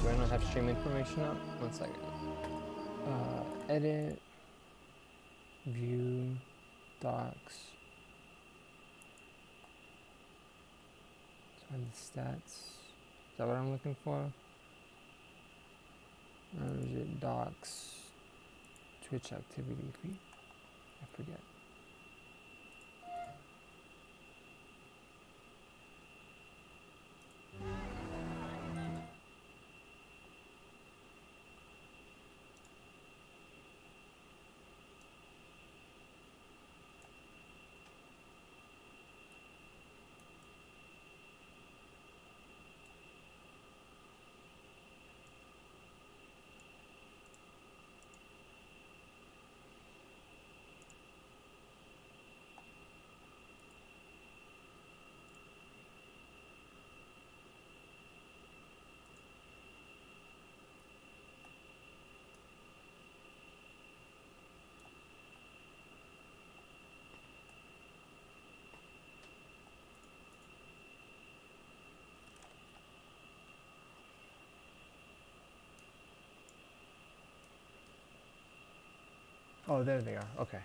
Do I not have stream information up? 1 second. Edit, view, docs. Find the stats. Is that what I'm looking for? Or is it docs? Twitch activity feed? I forget. Oh, there they are. Okay.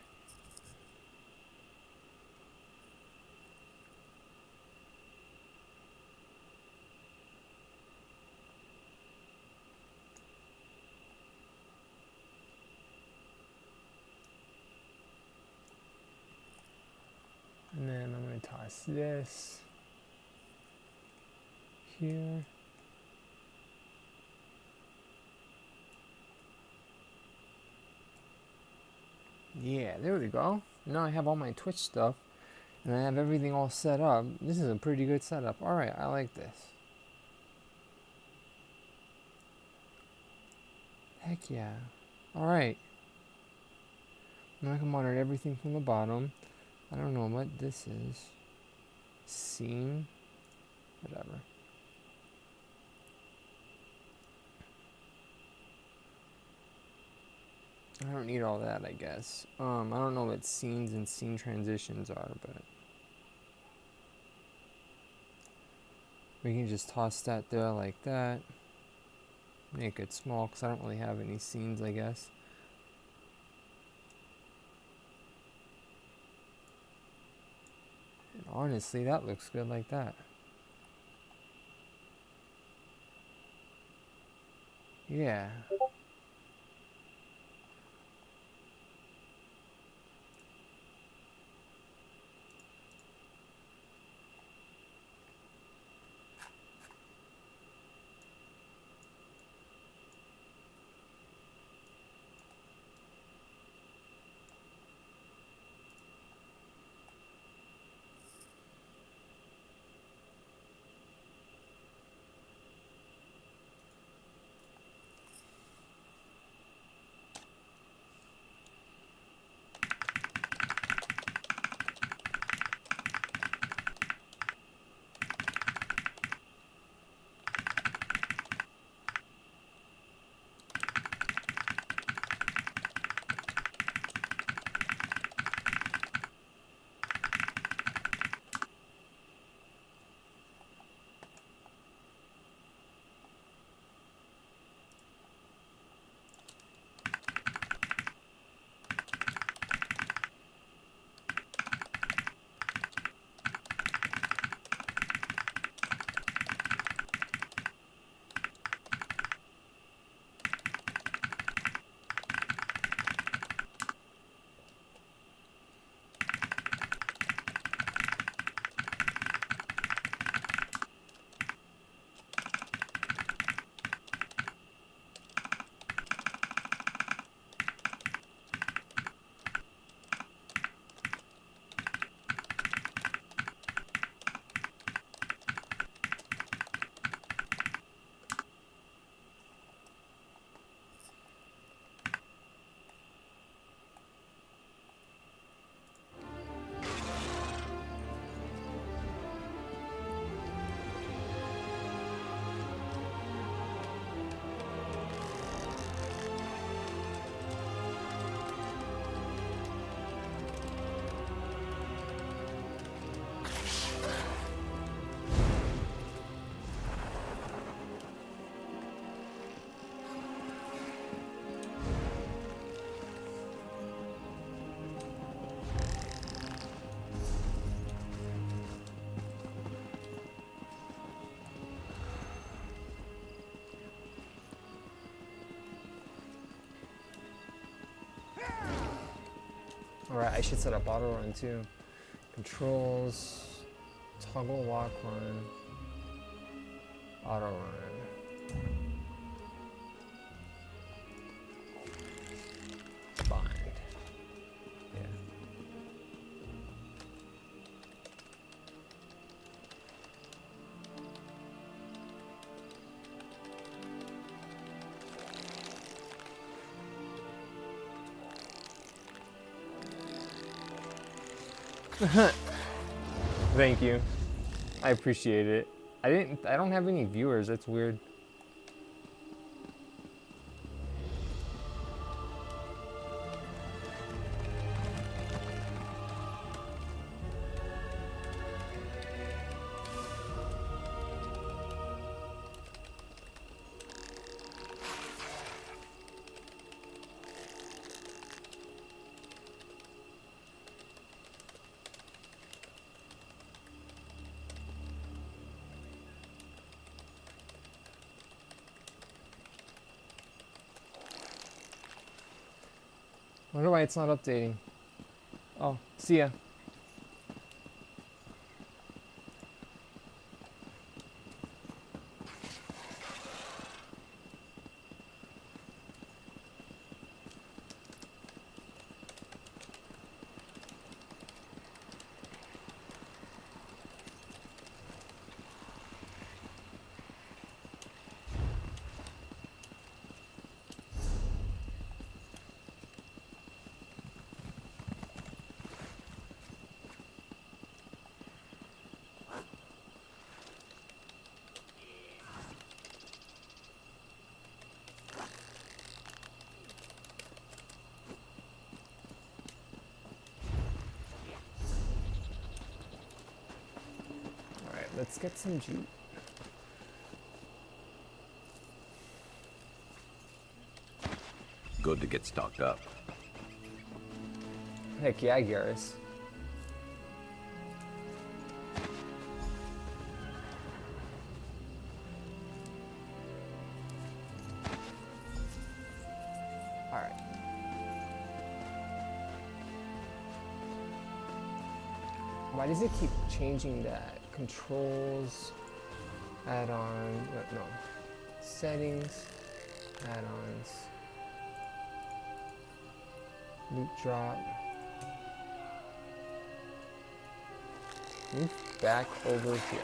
And then I'm going to toss this here. Yeah, there we go. Now I have all my Twitch stuff, and I have everything all set up. This is a pretty good setup. Alright, I like this. Heck yeah. Alright. Now I can monitor everything from the bottom. I don't know what this is. Scene? Whatever. I don't need all that, I guess. I don't know what scenes and scene transitions are, but we can just toss that there like that. Make it small because I don't really have any scenes, I guess. And honestly, that looks good like that. Yeah. Alright, I should set up auto run too. Controls, toggle walk run, auto run. Bind. Yeah. Thank you. I appreciate it. I don't have any viewers, that's weird. I wonder why it's not updating. Oh, see ya. Alright, let's get some juice. Good to get stocked up. Heck yeah, Garrus. Alright. Why does it keep changing that? Controls, add-on, no. Settings, add-ons, loot drop. Move back over here.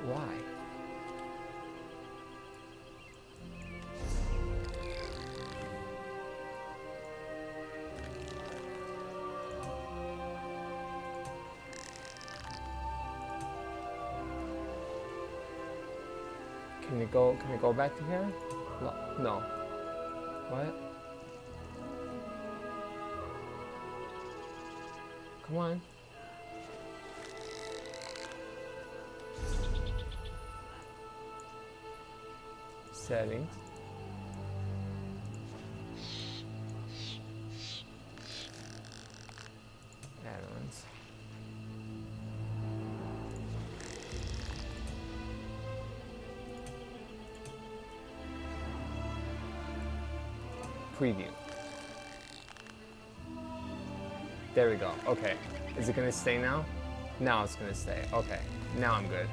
Why? Can it go back to here? No. What? Come on. Settings. Add-ons. Preview. There we go. Okay. Is it gonna stay now? Now it's gonna stay. Okay. Now I'm good.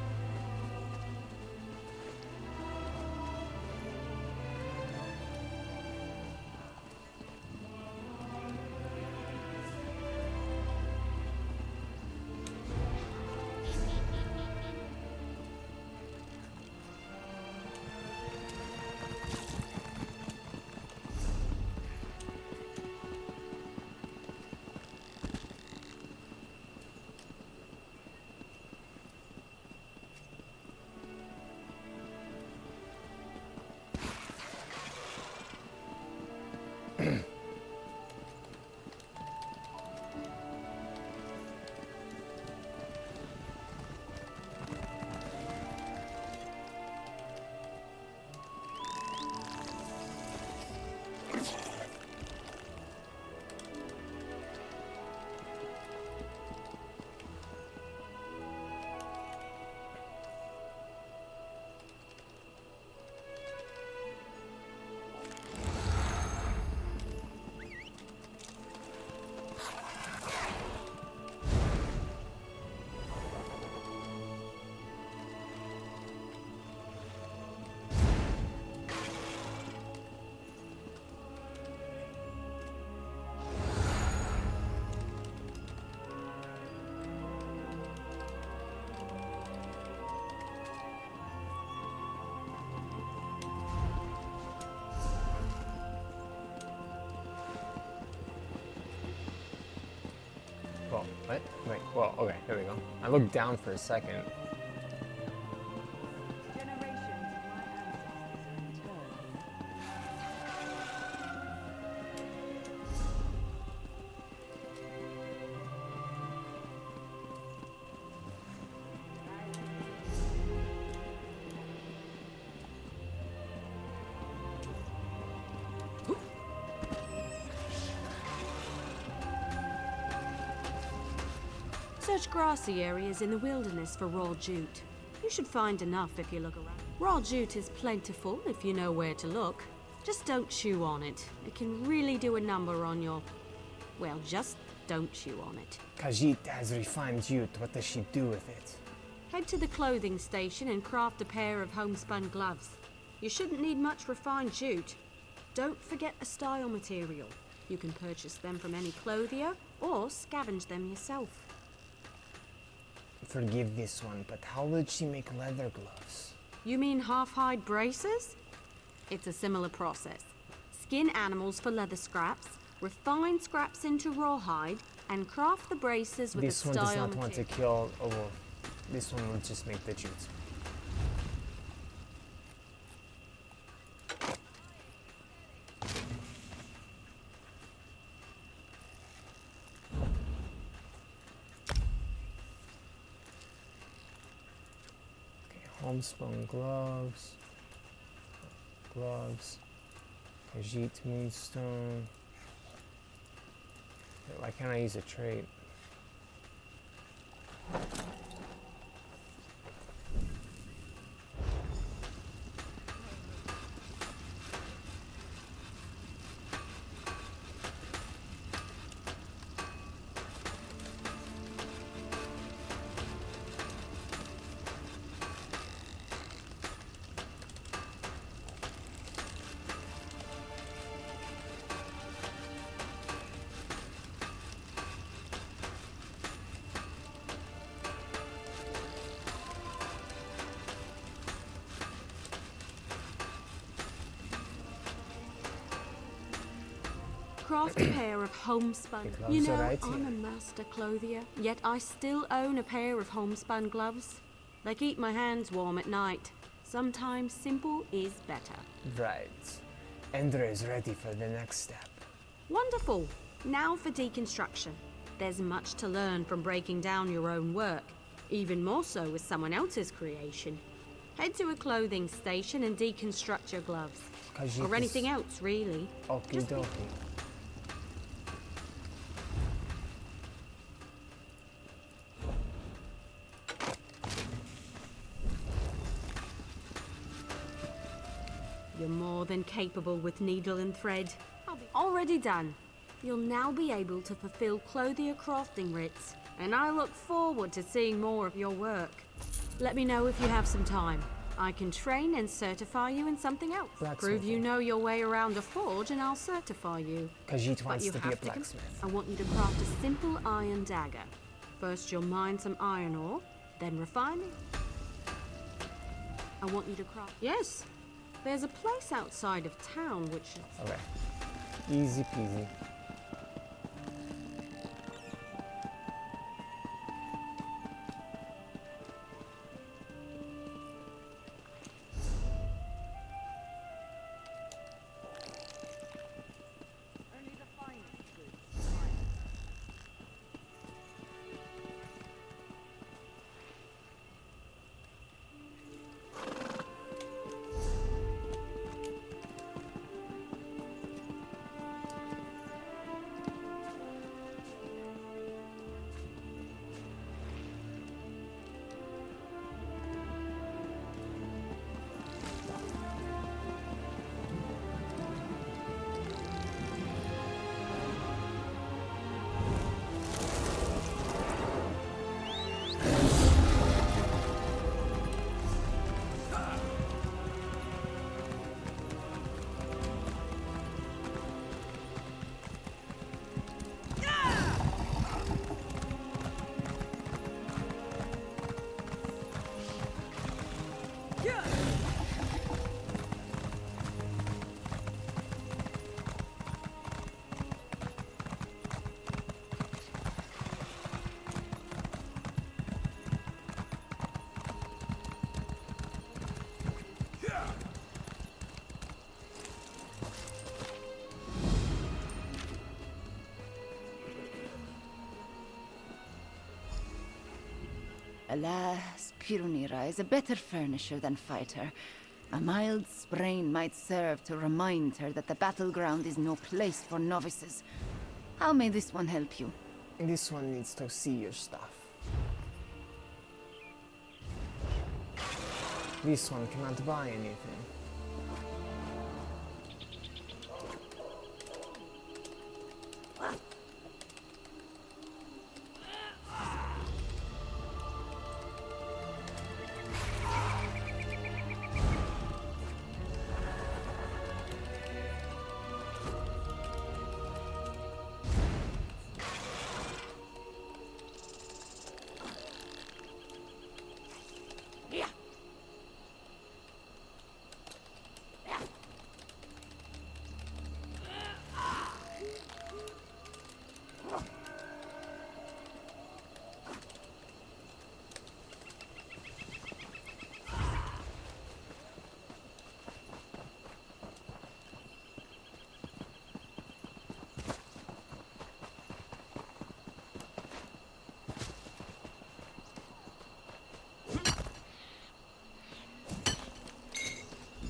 What? Wait, well, okay, there we go. I looked down for a second. Search grassy areas in the wilderness for raw jute. You should find enough if you look around. Raw jute is plentiful if you know where to look. Just don't chew on it. It can really do a number on your... Well, just don't chew on it. Khajiit has refined jute. What does she do with it? Head to the clothing station and craft a pair of homespun gloves. You shouldn't need much refined jute. Don't forget a style material. You can purchase them from any clothier or scavenge them yourself. Forgive this one, but how would she make leather gloves? You mean half-hide braces? It's a similar process. Skin animals for leather scraps, refine scraps into rawhide, and craft the braces with This a one style does not want to material. kill. Oh, well, this one will just make the jute. Homespun gloves, Khajiit moonstone. Why can't I use a trait? Craft a pair of homespun. The You gloves know, are right I'm a here. master clothier, yet I still own a pair of homespun gloves. They keep my hands warm at night. Sometimes simple is better. Right. Ender is ready for the next step. Wonderful. Now for deconstruction. There's much to learn from breaking down your own work, even more so with someone else's creation. Head to a clothing station and deconstruct your gloves. Khajiit Or anything else, really. Okie Just be- dokie. You're more than capable with needle and thread. Already done. You'll now be able to fulfill clothier crafting writs, and I look forward to seeing more of your work. Let me know if you have some time. I can train and certify you in something else. Prove you know your way around a forge and I'll certify you. Khajiit But wants you to be a have to blacksmith. I want you to craft a simple iron dagger. First you'll mine some iron ore, then refine it. I want you to craft... Yes, there's a place outside of town which... Okay. Easy peasy. Alas, Kirunira is a better furnisher than fighter. A mild sprain might serve to remind her that the battleground is no place for novices. How may this one help you? This one needs to see your stuff. This one cannot buy anything.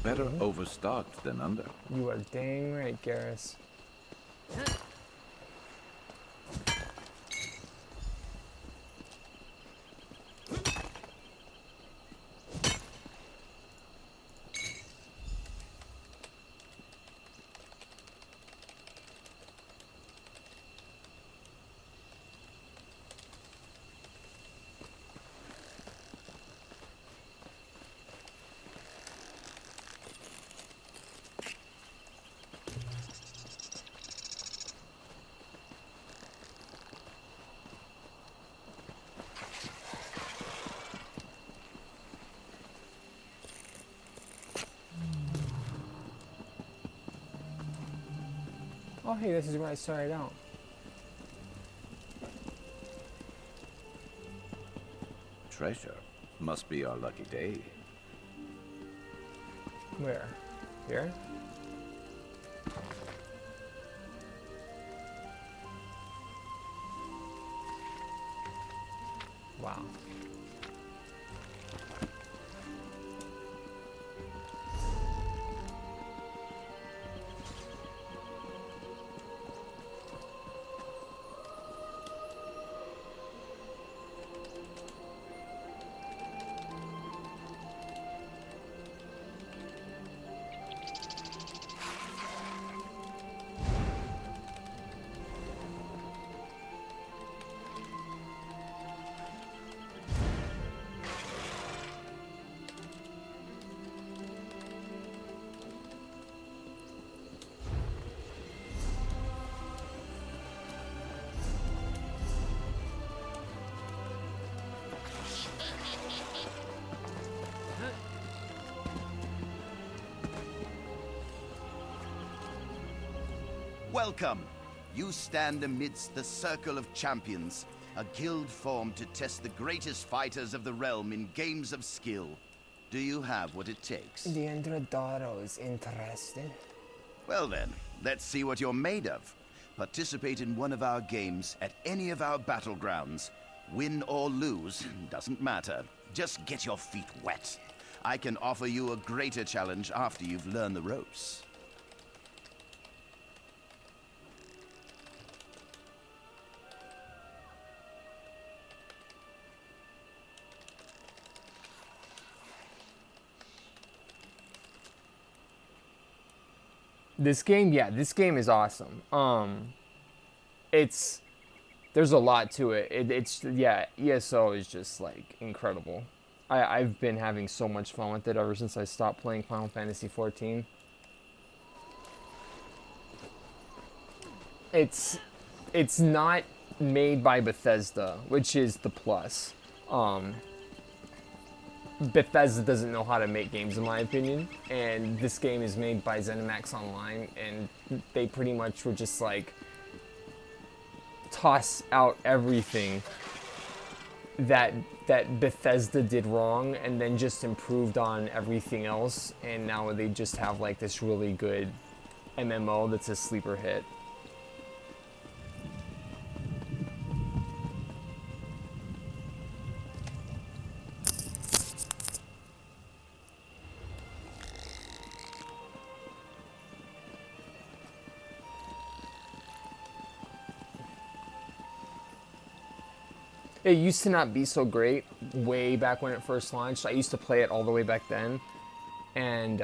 Better overstocked than under. You are dang right, Garrus. Oh, hey, this is where I started out. Treasure. Must be our lucky day. Where? Here? Wow. Welcome. You stand amidst the Circle of Champions, a guild formed to test the greatest fighters of the realm in games of skill. Do you have what it takes? The Endradaro is interested. Well then, let's see what you're made of. Participate in one of our games at any of our battlegrounds. Win or lose, doesn't matter. Just get your feet wet. I can offer you a greater challenge after you've learned the ropes. This game, yeah, this game is awesome. There's a lot to it. Yeah, ESO is just like incredible. I've been having so much fun with it ever since I stopped playing Final Fantasy XIV. It's not made by Bethesda, which is the plus. Bethesda doesn't know how to make games, in my opinion, and this game is made by ZeniMax Online, and they pretty much were just like toss out everything that Bethesda did wrong, and then just improved on everything else, and now they just have like this really good MMO that's a sleeper hit. It used to not be so great way back when it first launched. I used to play it all the way back then, and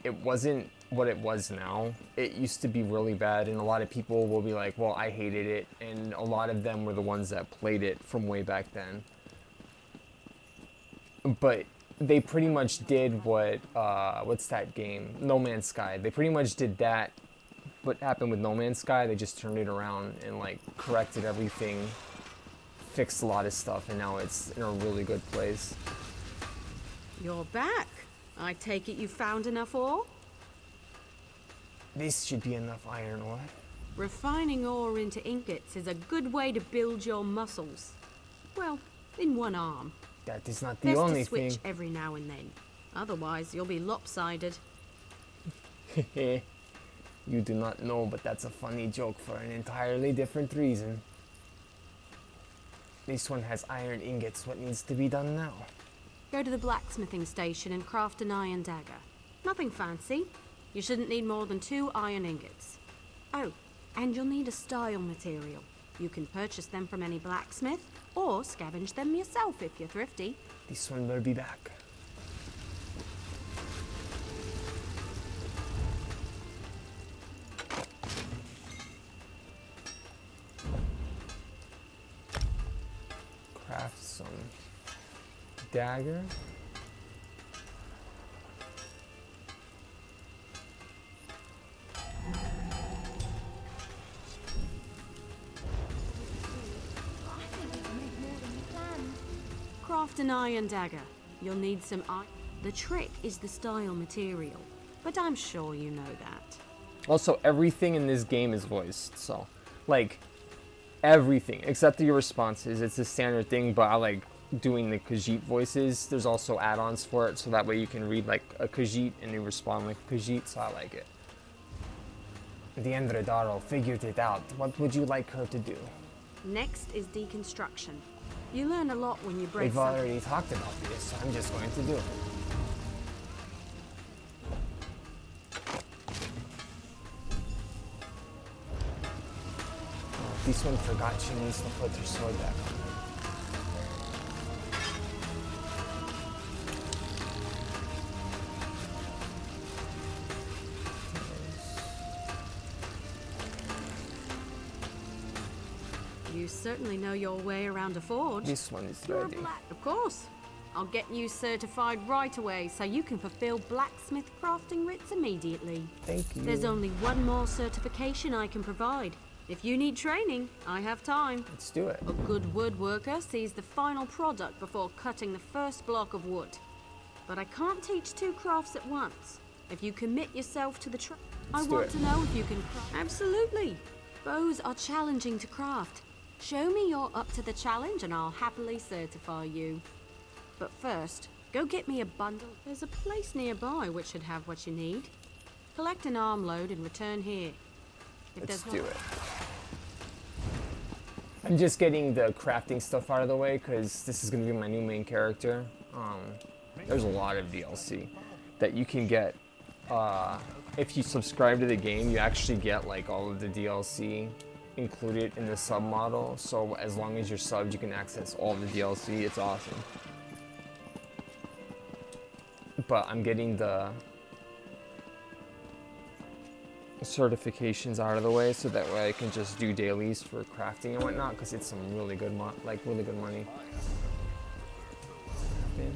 it wasn't what it was now. It used to be really bad, and a lot of people will be like, well, I hated it, and a lot of them were the ones that played it from way back then. But they pretty much did what, what's that game? No Man's Sky. They pretty much did that. What happened with No Man's Sky, they just turned it around and like corrected everything, fixed a lot of stuff, and now it's in a really good place. You're back. I take it you found enough ore? This should be enough iron ore. Refining ore into ingots is a good way to build your muscles. Well, in one arm. That is not the Best only to switch thing. every now and then. Otherwise, you'll be lopsided. You do not know, but that's a funny joke for an entirely different reason. This one has iron ingots. What needs to be done now? Go to the blacksmithing station and craft an iron dagger. Nothing fancy. You shouldn't need more than 2 iron ingots. Oh, and you'll need a style material. You can purchase them from any blacksmith, or scavenge them yourself if you're thrifty. This one will be back. Craft some dagger. Craft an iron dagger. You'll need some iron. The trick is the style material, but I'm sure you know that. Also, everything in this game is voiced, so, like, everything, except your responses. It's a standard thing, but I like doing the Khajiit voices. There's also add-ons for it, so that way you can read, like, a Khajiit and you respond like Khajiit, so I like it. The Endredaro figured it out. What would you like her to do? Next is deconstruction. You learn a lot when you break We've something. already talked about this, so I'm just going to do it. Oh, this one forgot she needs to put her sword back on. You certainly know your way around a forge. This one is You're a ready. Of course. I'll get you certified right away so you can fulfill blacksmith crafting writs immediately. Thank you. There's only one more certification I can provide. If you need training, I have time. Let's do it. A good woodworker sees the final product before cutting the first block of wood. But I can't teach 2 crafts at once. If you commit yourself to the I Let's do want it. to know if you can craft. Absolutely. Bows are challenging to craft. Show me you're up to the challenge and I'll happily certify you. But first, go get me a bundle. There's a place nearby which should have what you need. Collect an armload and return here. If Let's there's do not- it. I'm just getting the crafting stuff out of the way because this is going to be my new main character. There's a lot of DLC that you can get. If you subscribe to the game, you actually get like all of the DLC included in the sub model. So as long as you're subbed, you can access all of the DLC. It's awesome. But I'm getting the certifications out of the way so that way I can just do dailies for crafting and whatnot because it's some really good really good money. Man.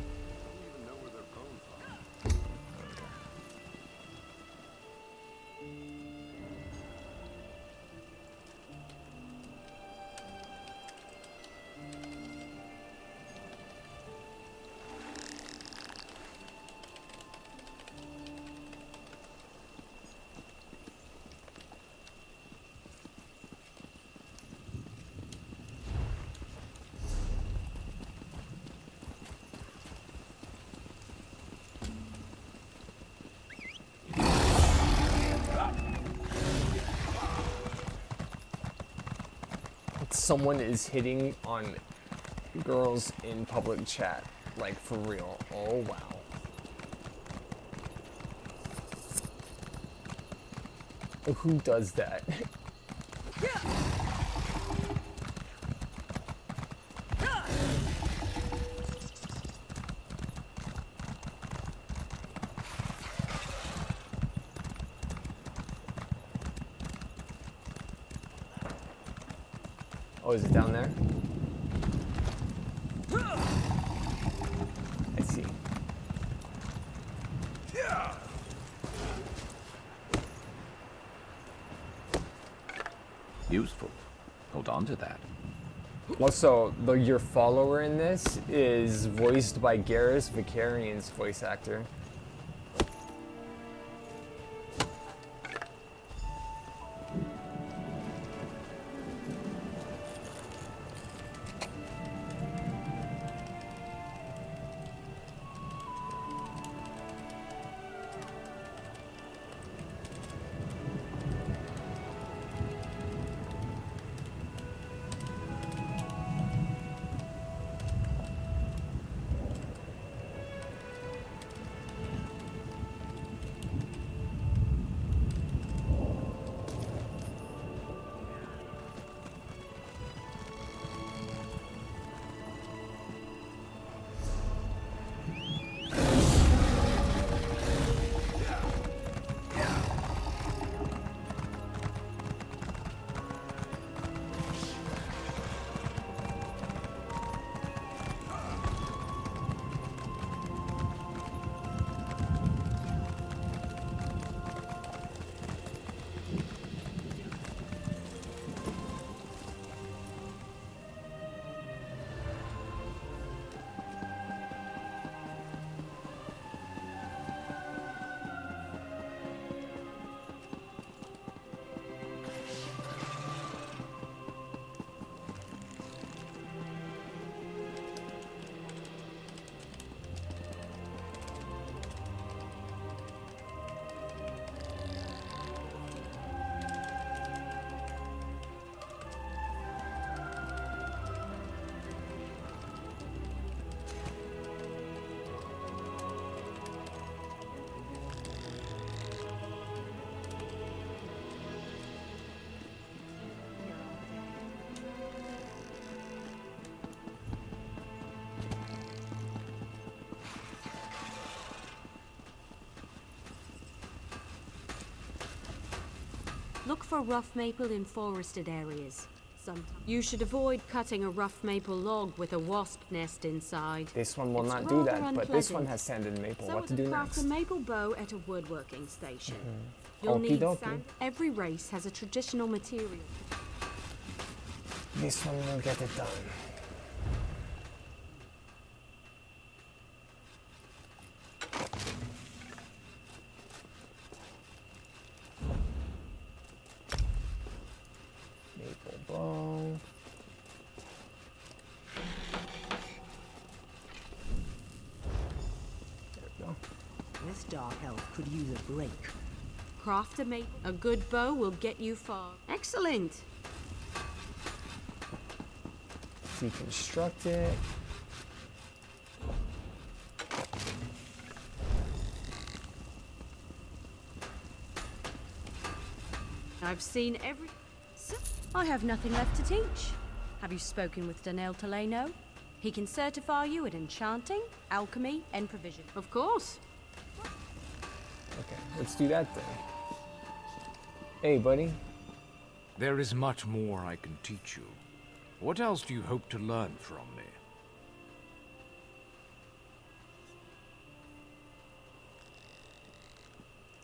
Someone is hitting on girls in public chat, like for real. Oh wow. Who does that? Oh, is it down there? I see. Useful. Hold on to that. Also, your follower in this is voiced by Garrus Vicarian's voice actor. Look for rough maple in forested areas. You should avoid cutting a rough maple log with a wasp nest inside. This one will It's not do rather that, but this one unpleasant. has sanded maple. So What to do craft next? a maple bow at a woodworking station. You'll Okie need dokie. sand. Every race has a traditional material. This one will get it done. Maple bow. There we go. This dark elf could use a break. Craft a maple. A good bow will get you far. Excellent. Deconstruct it. I've seen every... So, I have nothing left to teach. Have you spoken with Danel Taleno? He can certify you at enchanting, alchemy, and provision. Of course. Okay, let's do that then. Hey, buddy. There is much more I can teach you. What else do you hope to learn from me?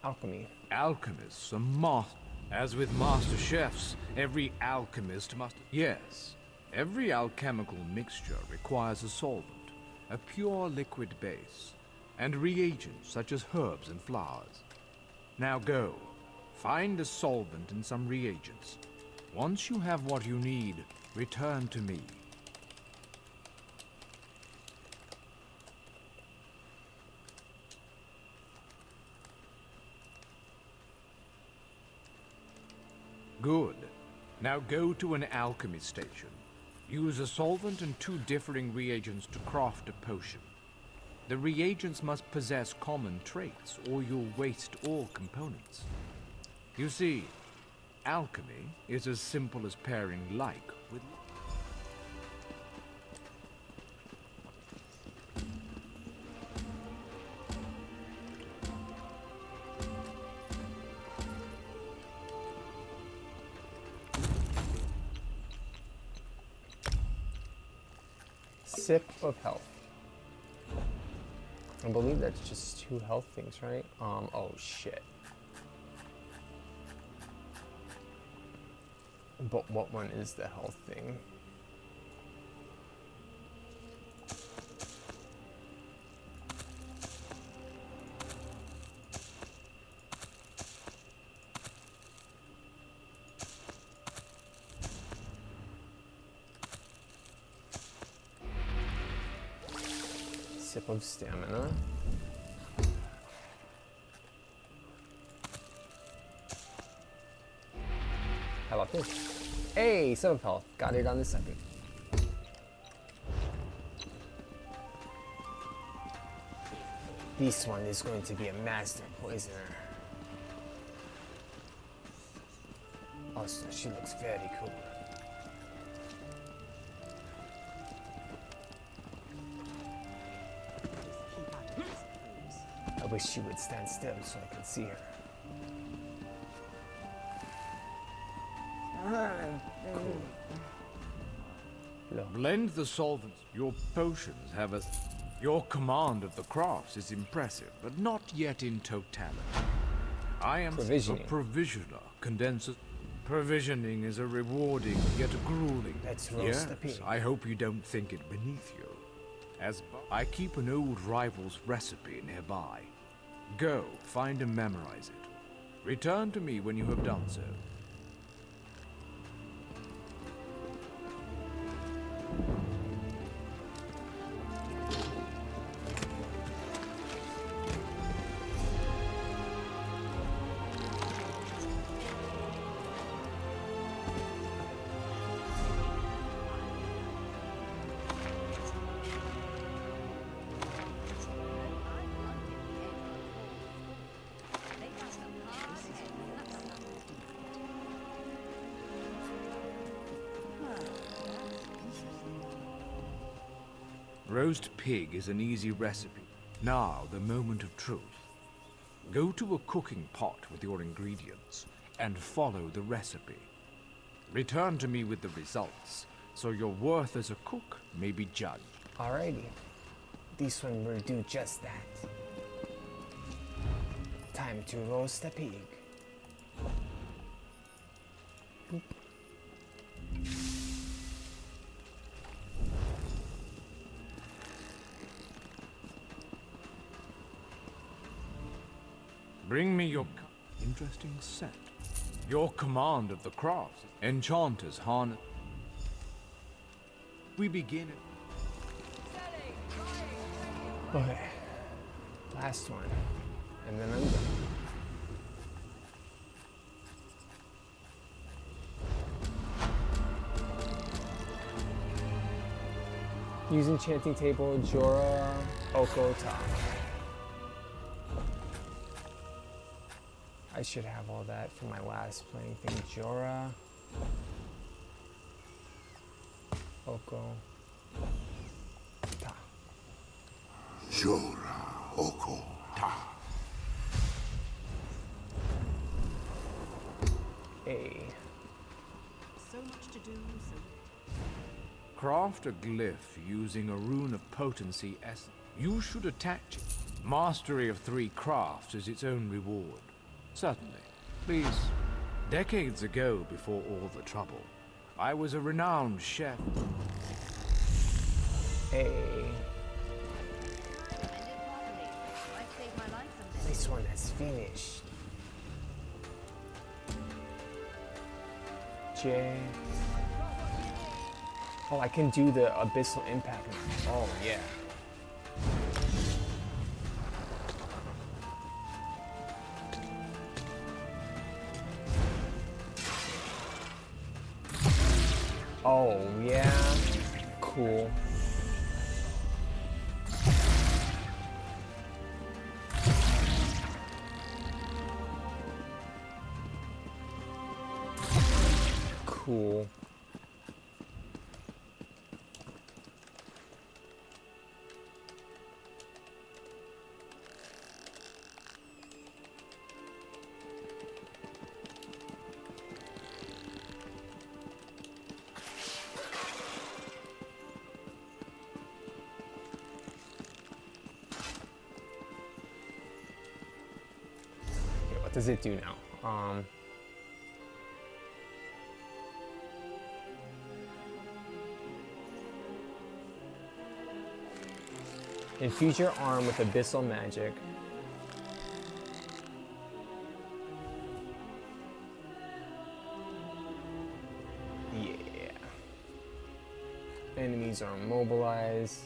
Alchemy. Alchemists are master. As with master chefs, every alchemist must... Yes, every alchemical mixture requires a solvent, a pure liquid base, and reagents such as herbs and flowers. Now go, find a solvent and some reagents. Once you have what you need, return to me. Good. Now go to an alchemy station. Use a solvent and 2 differing reagents to craft a potion. The reagents must possess common traits, or you'll waste all components. You see, alchemy is as simple as pairing like with... Sip of health. I believe that's just 2 health things, right? Oh shit. But what one is the health thing? Sip of stamina. How about this? Hey, sip of health. Got it on the second. This one is going to be a master poisoner. Also, she looks very cool. I wish she would stand still so I could see her. Cool. Look. Blend the solvents. Your potions have a... Your command of the crafts is impressive, but not yet in totality. I am a provisioner, condenser. Provisioning is a rewarding, yet a grueling... Let's roast the pig. Yes, I hope you don't think it beneath you. As I keep an old rival's recipe nearby. Go, find and memorize it. Return to me when you have done so. Roast pig is an easy recipe. Now, the moment of truth. Go to a cooking pot with your ingredients and follow the recipe. Return to me with the results, so your worth as a cook may be judged. Alrighty. This one will do just that. Time to roast the pig. Bring me your interesting set. Your command of the crafts. Enchanters harness. We begin it. Okay. Last one. And then I'm done. Use enchanting table, Jorah, Oko, Ta. I should have all that for my last playing thing. Jorah, Oko, Ta. Jorah, Oko, Ta. A. So much to do, so... Craft a glyph using a rune of potency essence. You should attach it. Mastery of 3 crafts is its own reward. Certainly. Please. Decades ago, before all the trouble, I was a renowned chef. A. This one has finished. J. Oh, I can do the abyssal impact now. Oh, yeah. Oh, yeah. Cool. Cool. does it do now? Infuse your arm with abyssal magic. Yeah. Enemies are immobilized.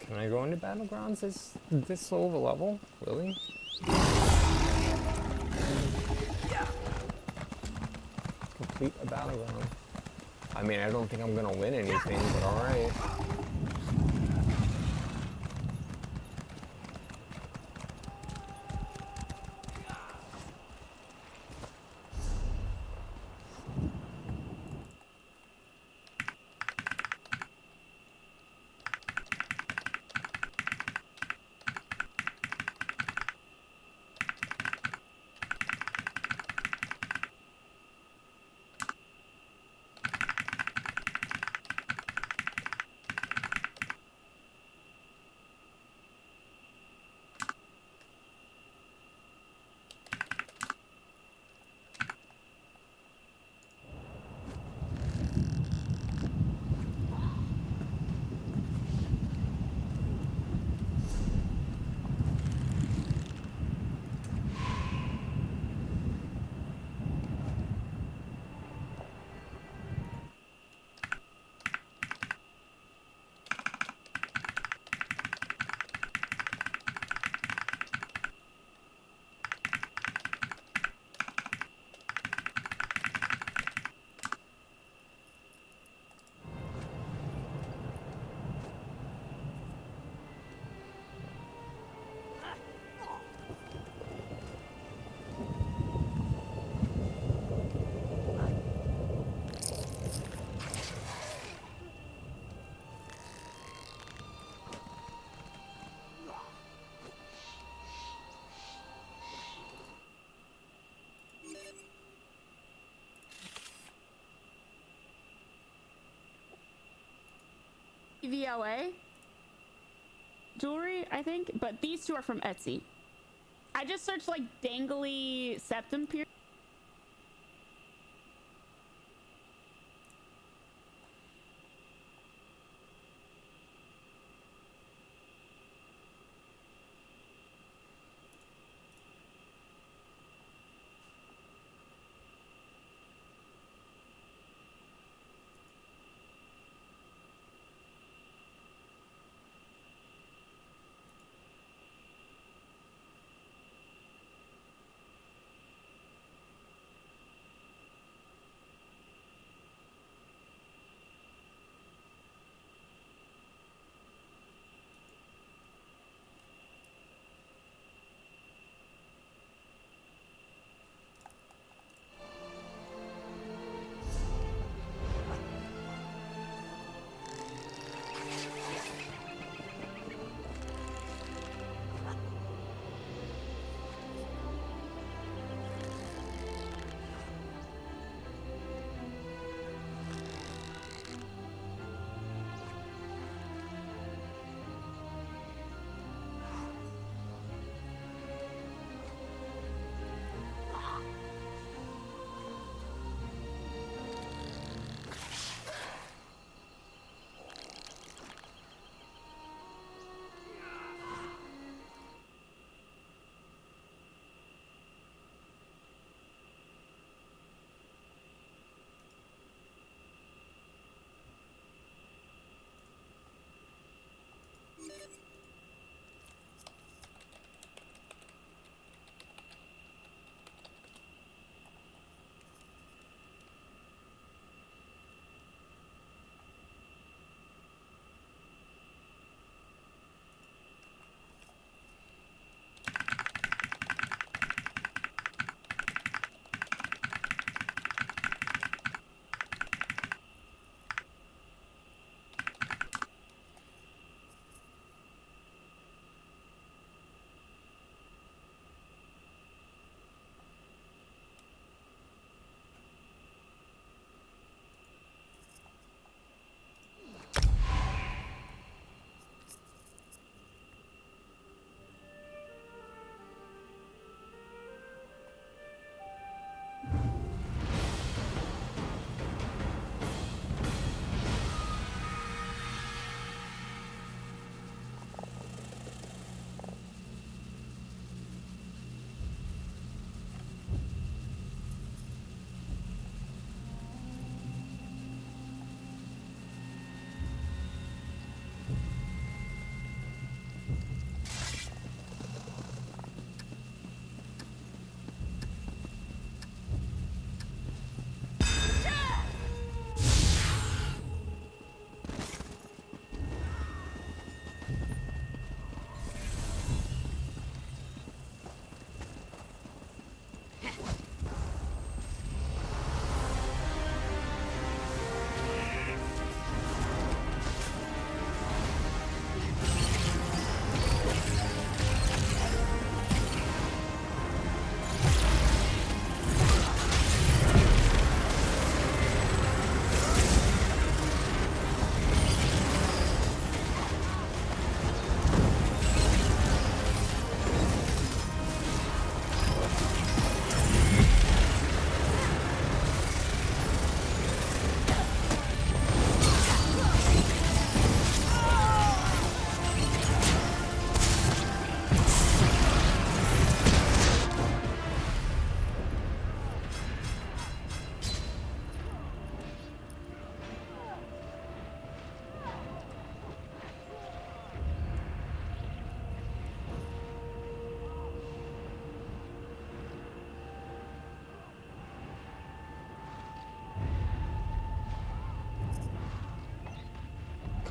Can I go into Battlegrounds this low of a level? Really? Complete a Battleground. I mean, I don't think I'm gonna win anything, but alright. VLA jewelry, I think, but these two are from Etsy. I just searched like dangly septum piercing.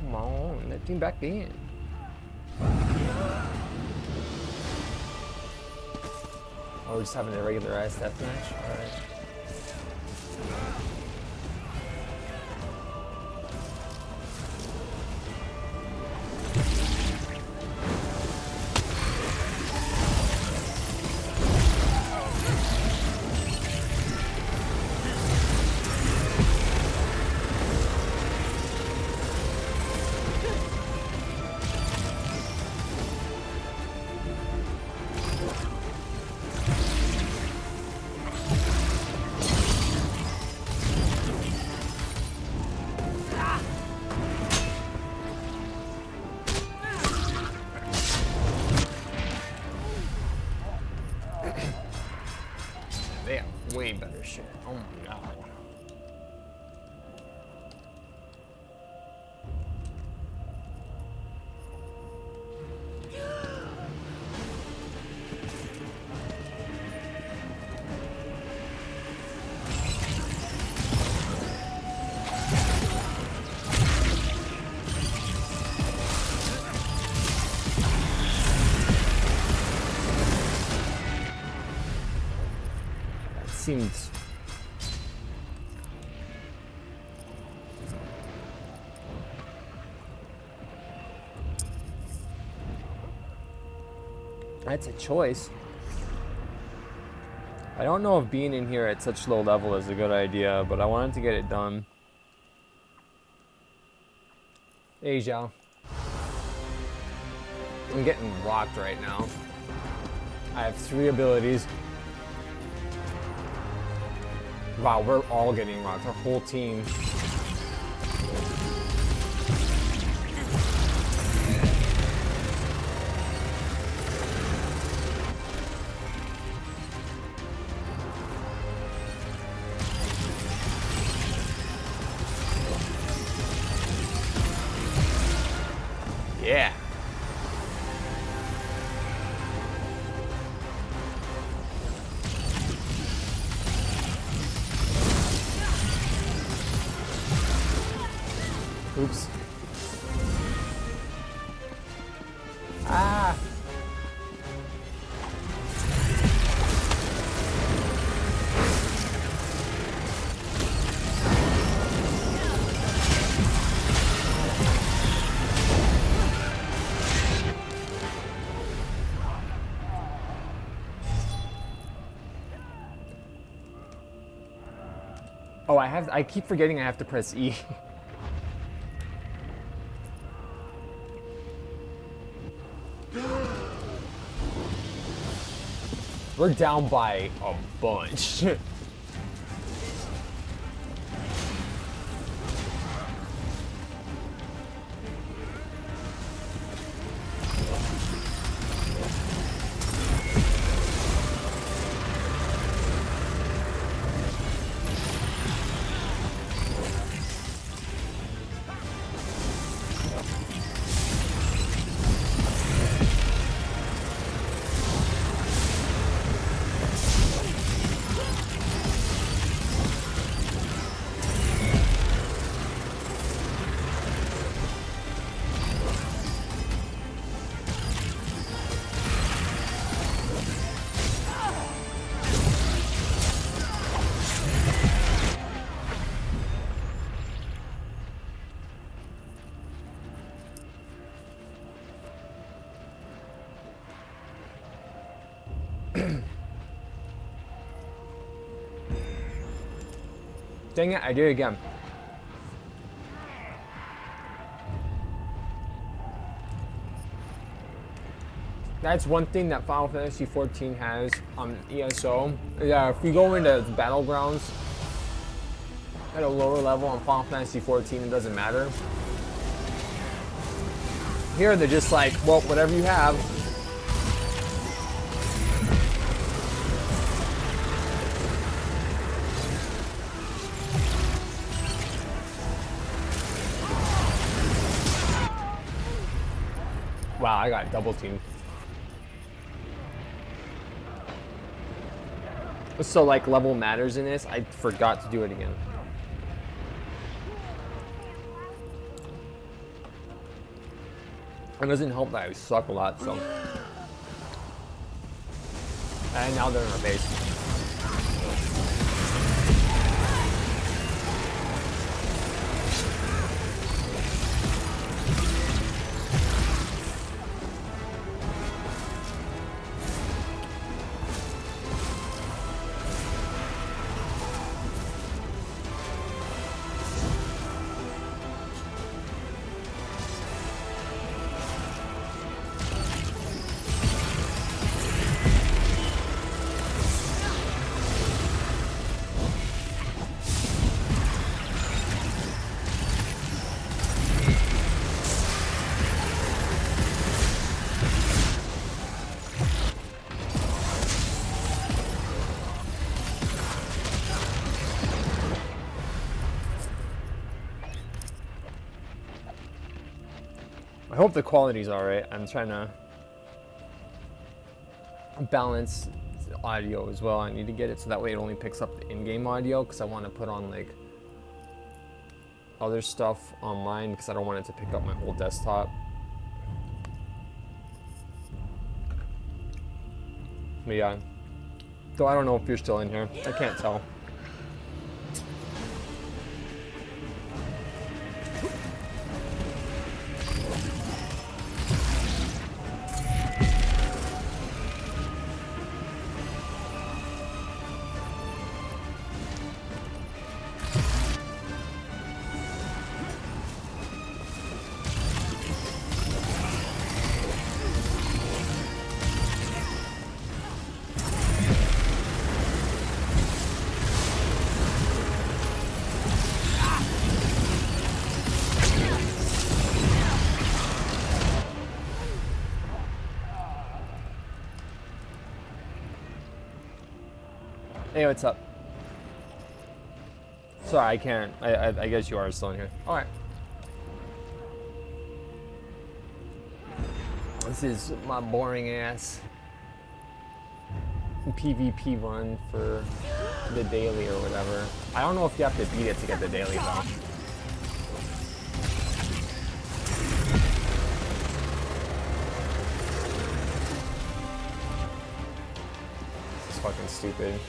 Come on, let me back in. Oh, we're just having a regular ice deathmatch? Alright. They have way better shit. Oh my god. Seems that's a choice. I don't know if being in here at such low level is a good idea, but I wanted to get it done. Hey, Zhao. I'm getting rocked right now. I have 3 abilities. Wow, we're all getting rocked. Our whole team. Yeah. Oops. Ah. Oh, I keep forgetting I have to press E. We're down by a bunch. Dang it, I did it again. That's one thing that Final Fantasy XIV has on ESO. Yeah, if you go into the battlegrounds at a lower level on Final Fantasy XIV, it doesn't matter. Here they're just like, well, whatever you have. Wow, I got double teamed. So like level matters in this. I forgot to do it again. It doesn't help that I suck a lot, so. And now they're in our base. I hope the quality's alright. I'm trying to balance audio as well. I need to get it so that way it only picks up the in-game audio, because I want to put on like other stuff online because I don't want it to pick up my whole desktop. But yeah, though I don't know if you're still in here. I can't tell. Hey, what's up? Sorry, I can't. I guess you are still in here. Alright. This is my boring ass PvP run for the daily or whatever. I don't know if you have to beat it to get the daily though. This is fucking stupid.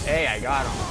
Hey, I got him.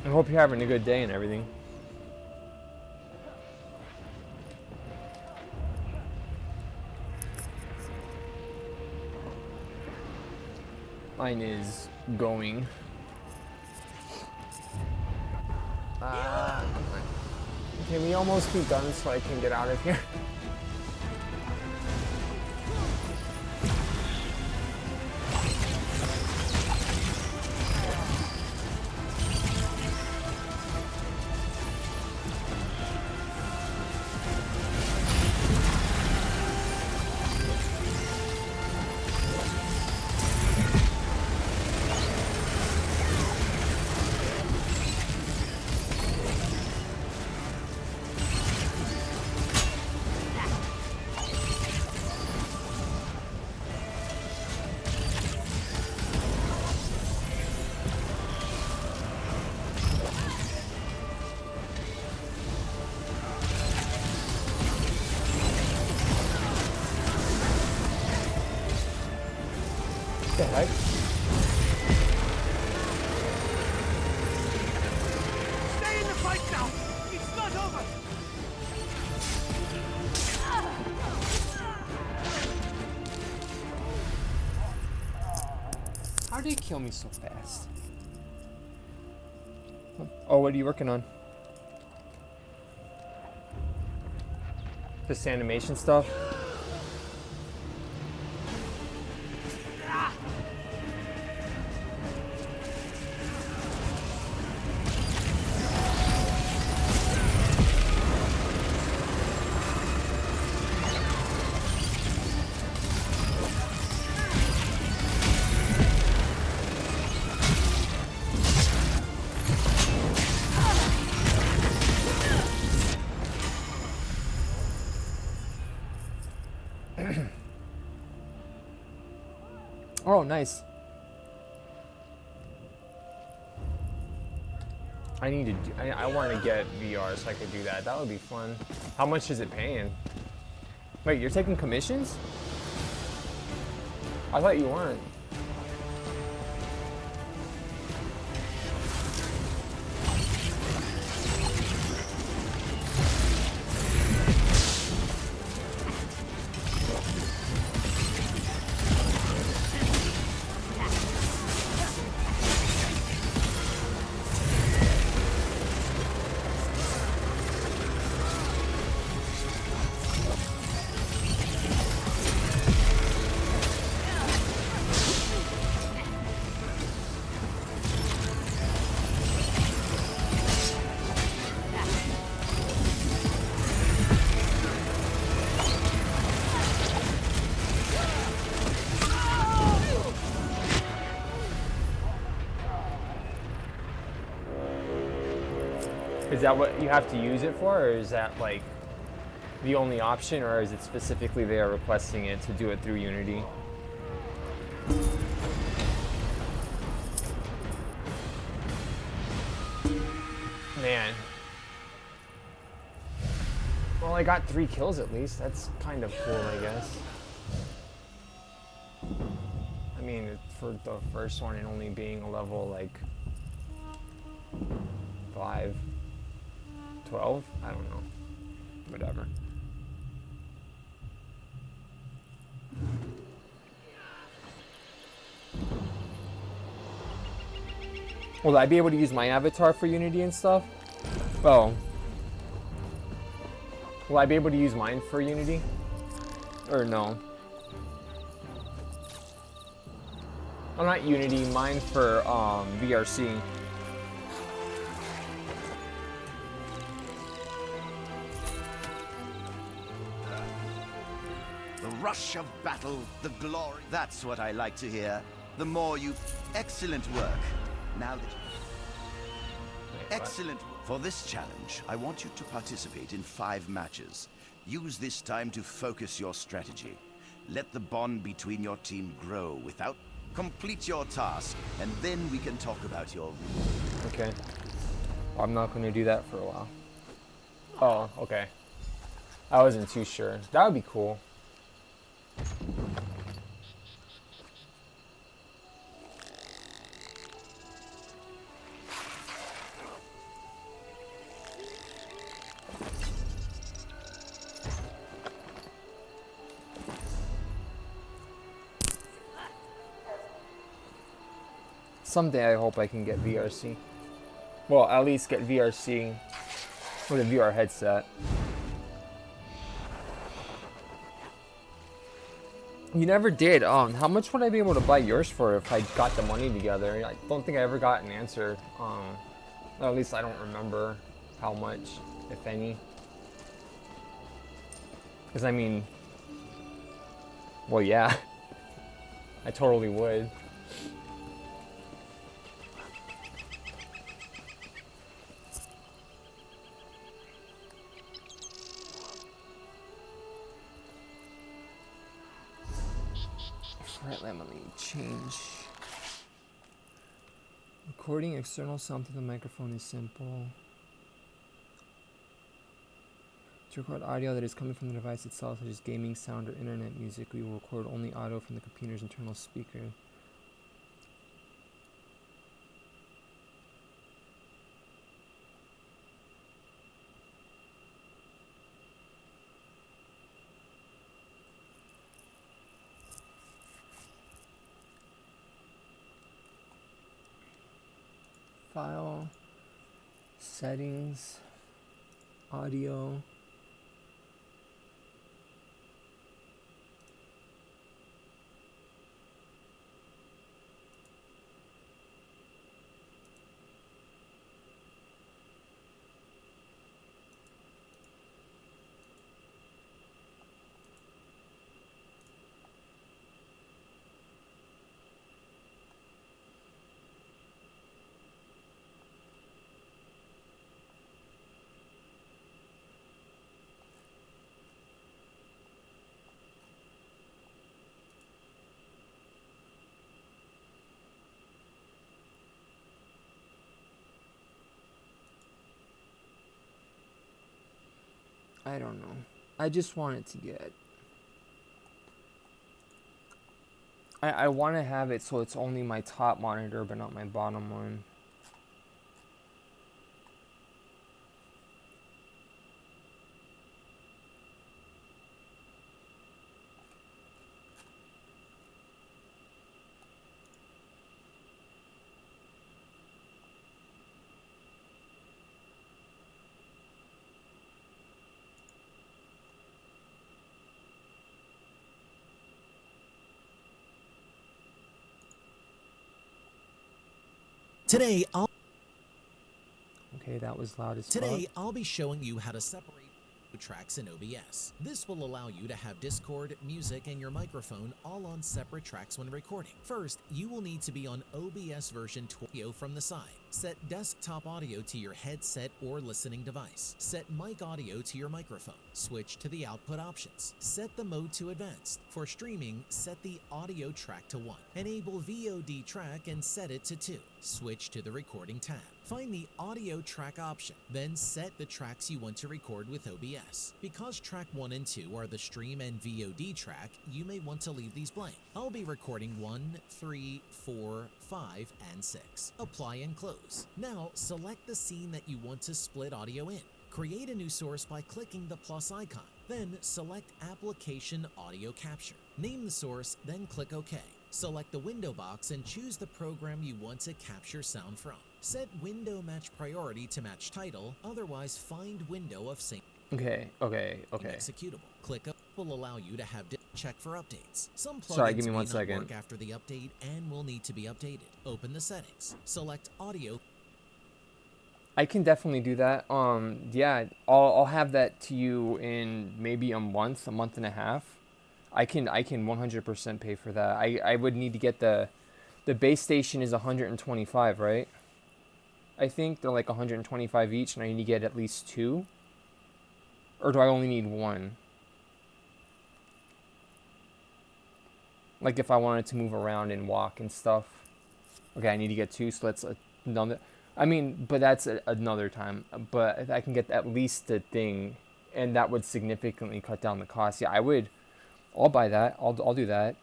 I hope you're having a good day and everything. Mine is going. Can we almost be done so I can get out of here? heck? Stay in the fight now! It's not over! How did he kill me so fast? Oh, what are you working on? This animation stuff? Oh, nice. I need to do, I want to get VR so I could do that. That would be fun. How much is it paying? Wait, you're taking commissions? I thought you weren't. Is that what you have to use it for, or is that like the only option, or is it specifically they are requesting it to do it through Unity? Man. Well, I got 3 kills at least. That's kind of cool, I guess. I mean, for the first one and only being a level like 5, 12? I don't know. Whatever. Will I be able to use my avatar for Unity and stuff? Oh. Will I be able to use mine for Unity? Or no? Oh, not Unity, mine for VRC. The rush of battle, the glory. That's what I like to hear. The more you... Excellent work. Now that... Excellent. For this challenge, I want you to participate in 5 matches. Use this time to focus your strategy. Let the bond between your team grow without... Complete your task, and then we can talk about your... Okay. Well, I'm not going to do that for a while. Oh, okay. I wasn't too sure. That would be cool. Someday I hope I can get VRC. Well, at least get VRC with a VR headset. You never did. How much would I be able to buy yours for if I got the money together? I don't think I ever got an answer. At least I don't remember how much, if any. Because I mean, well, yeah, I totally would. Right, let me change. Recording external sound to the microphone is simple. To record audio that is coming from the device itself, such as gaming sound or internet music, we will record only audio from the computer's internal speaker. file, settings, audio. I don't know. I just want it to get... I want to have it so it's only my top monitor, but not my bottom one. Today, Okay, that was loud as fuck. Today, I'll be showing you how to separate tracks in OBS. This will allow you to have Discord, music, and your microphone all on separate tracks when recording. First, you will need to be on OBS version 20 from the side. Set desktop audio to your headset or listening device. Set mic audio to your microphone. Switch to the output options. Set the mode to advanced. For streaming, set the audio track to 1. Enable VOD track and set it to 2. Switch to the recording tab. Find the audio track option, then set the tracks you want to record with OBS. Because track 1 and 2 are the stream and VOD track, you may want to leave these blank. I'll be recording 1, 3, 4, 5, and 6. Apply and close. Now, select the scene that you want to split audio in. Create a new source by clicking the plus icon. Then select Application Audio Capture. Name the source, then click OK. Select the window box and choose the program you want to capture sound from. Set window match priority to match title, otherwise find window of same executable. Click up will allow you to have check for updates. Some plugins may not work after the update and will need to be updated. Open the settings. Select audio. I can definitely do that. Yeah, I'll have that to you in maybe a month and a half. I can 100% pay for that. I would need to get the base station is 125, right? I think they're like 125 each, and I need to get at least 2. Or do I only need 1? Like if I wanted to move around and walk and stuff. Okay, I need to get 2, so that's another. I mean, but that's another time. But I can get at least the thing, and that would significantly cut down the cost. Yeah, I'll buy that. I'll do that.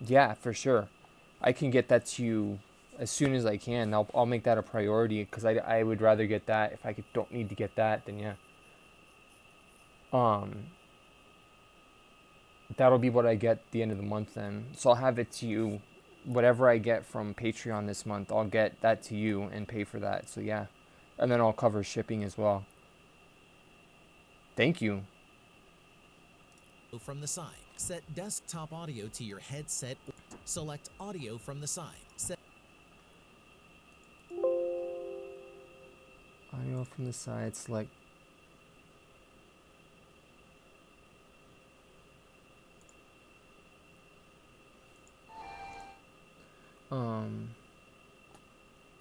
Yeah, for sure. I can get that to you as soon as I can. I'll make that a priority because I would rather get that. If I don't need to get that, then yeah. That'll be what I get at the end of the month then. So I'll have it to you. Whatever I get from Patreon this month, I'll get that to you and pay for that. So yeah. And then I'll cover shipping as well. Thank you. From the side. Set desktop audio to your headset. Select audio from the side. Set audio from the side. Select.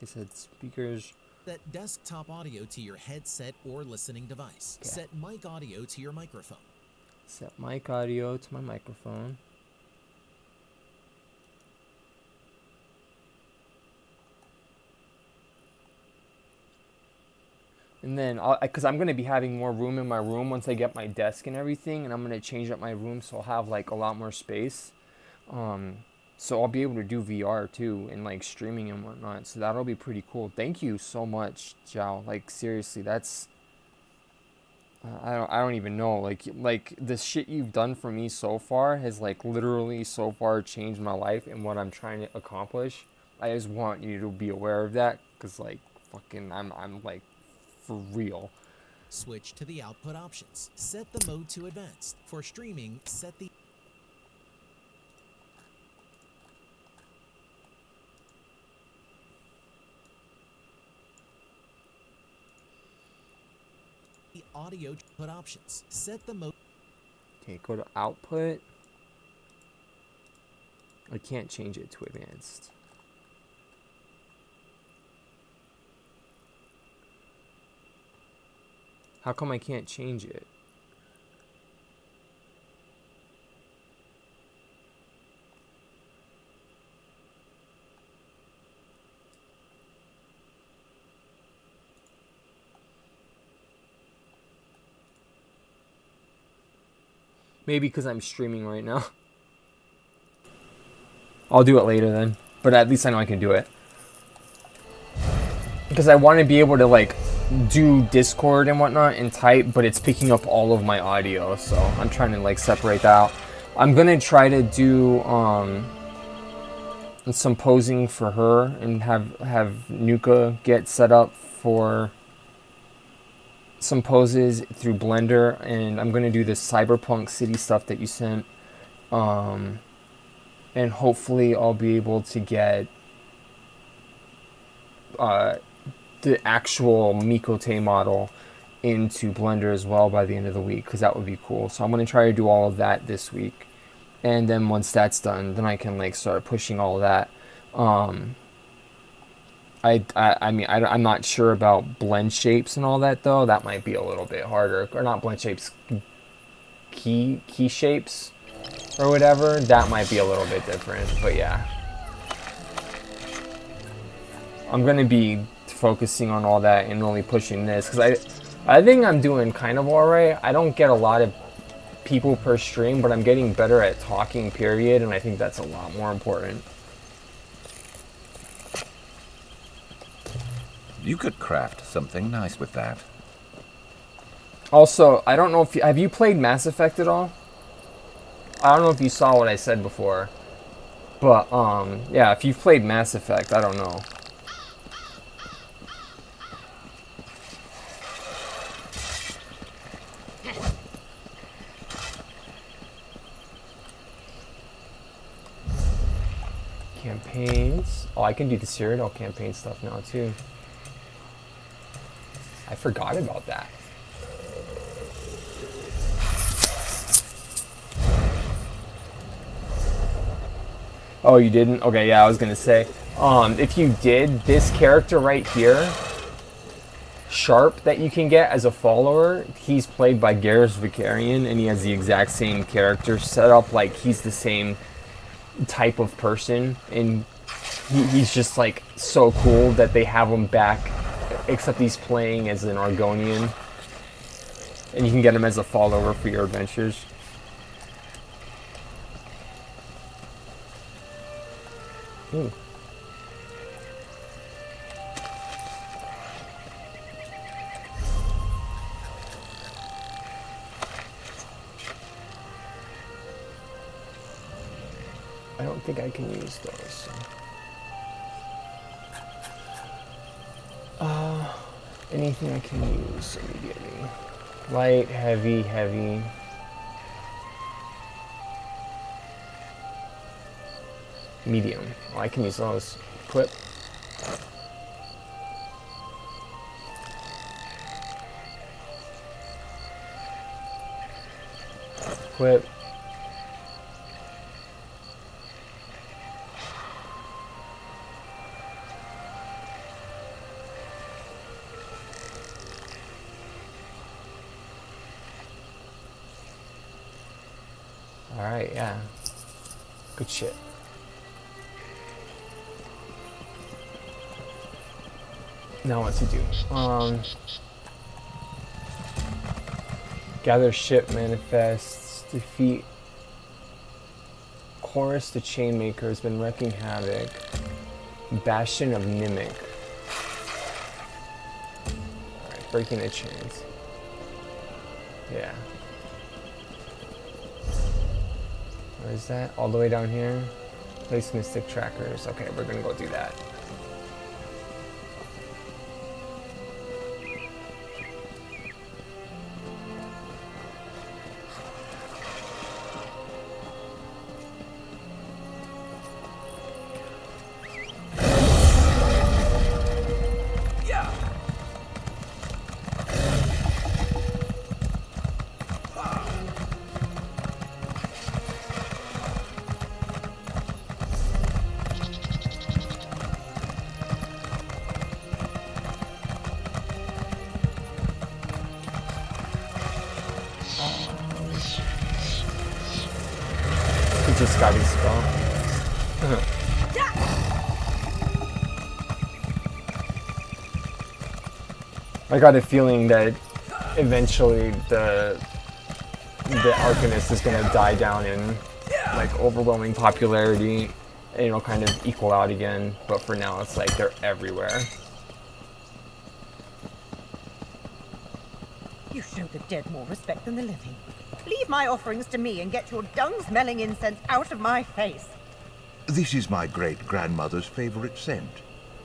It said speakers. Set desktop audio to your headset or listening device. Okay. Set mic audio to your microphone. Set mic audio to my microphone. And then, because I'm going to be having more room in my room once I get my desk and everything, and I'm going to change up my room so I'll have like a lot more space. So I'll be able to do VR too and like streaming and whatnot. So that'll be pretty cool. Thank you so much, Zhao. Like seriously, that's I don't even know. Like the shit you've done for me so far has like literally so far changed my life and what I'm trying to accomplish. I just want you to be aware of that, cause like fucking I'm like for real. Switch to the output options. Set the mode to advanced. For streaming, set the audio output options. Set the mode. Okay, go to output. I can't change it to advanced. How come I can't change it? Maybe because I'm streaming right now. I'll do it later then. But at least I know I can do it. Because I want to be able to like do Discord and whatnot and type, but it's picking up all of my audio. So I'm trying to like separate that out. I'm going to try to do some posing for her and have Nuka get set up for some poses through Blender, and I'm going to do this Cyberpunk City stuff that you sent, and hopefully I'll be able to get the actual Mikote model into Blender as well by the end of the week, because that would be cool. So I'm going to try to do all of that this week, and then once that's done, then I can like start pushing all of that. I mean, I'm not sure about blend shapes and all that though. That might be a little bit harder, or not blend shapes, key shapes or whatever. That might be a little bit different, but yeah. I'm gonna be focusing on all that and really pushing this, because I think I'm doing kind of alright. I don't get a lot of people per stream, but I'm getting better at talking, period, and I think that's a lot more important. You could craft something nice with that. Also, I don't know if have you played Mass Effect at all? I don't know if you saw what I said before, but yeah, if you've played Mass Effect, I don't know. Campaigns. Oh, I can do the Cyrodiil campaign stuff now too. I forgot about that. Oh, you didn't? Okay, yeah, I was gonna say, if you did, this character right here, Sharp, that you can get as a follower, he's played by Garrus Vicarian, and he has the exact same character set up, like he's the same type of person, and he's just like so cool that they have him back, except he's playing as an Argonian, and you can get him as a follower for your adventures. Ooh. I don't think I can use those. Anything I can use immediately. Light, heavy, heavy. Medium. Oh, I can use those. Equip. Equip. Alright, yeah. Good shit. Now what to do? Gather ship manifests, defeat Chorus the Chainmaker has been wreaking havoc. Bastion of Nimic. Alright, breaking the chains. Yeah. Where is that? All the way down here? Place mystic trackers. Okay, we're gonna go do that. He just got his spell. I got a feeling that eventually the Arcanist is gonna die down in like overwhelming popularity and it'll kind of equal out again, but for now it's like they're everywhere. You show the dead more respect than the living. Leave my offerings to me and get your dung-smelling incense out of my face. This is my great-grandmother's favorite scent.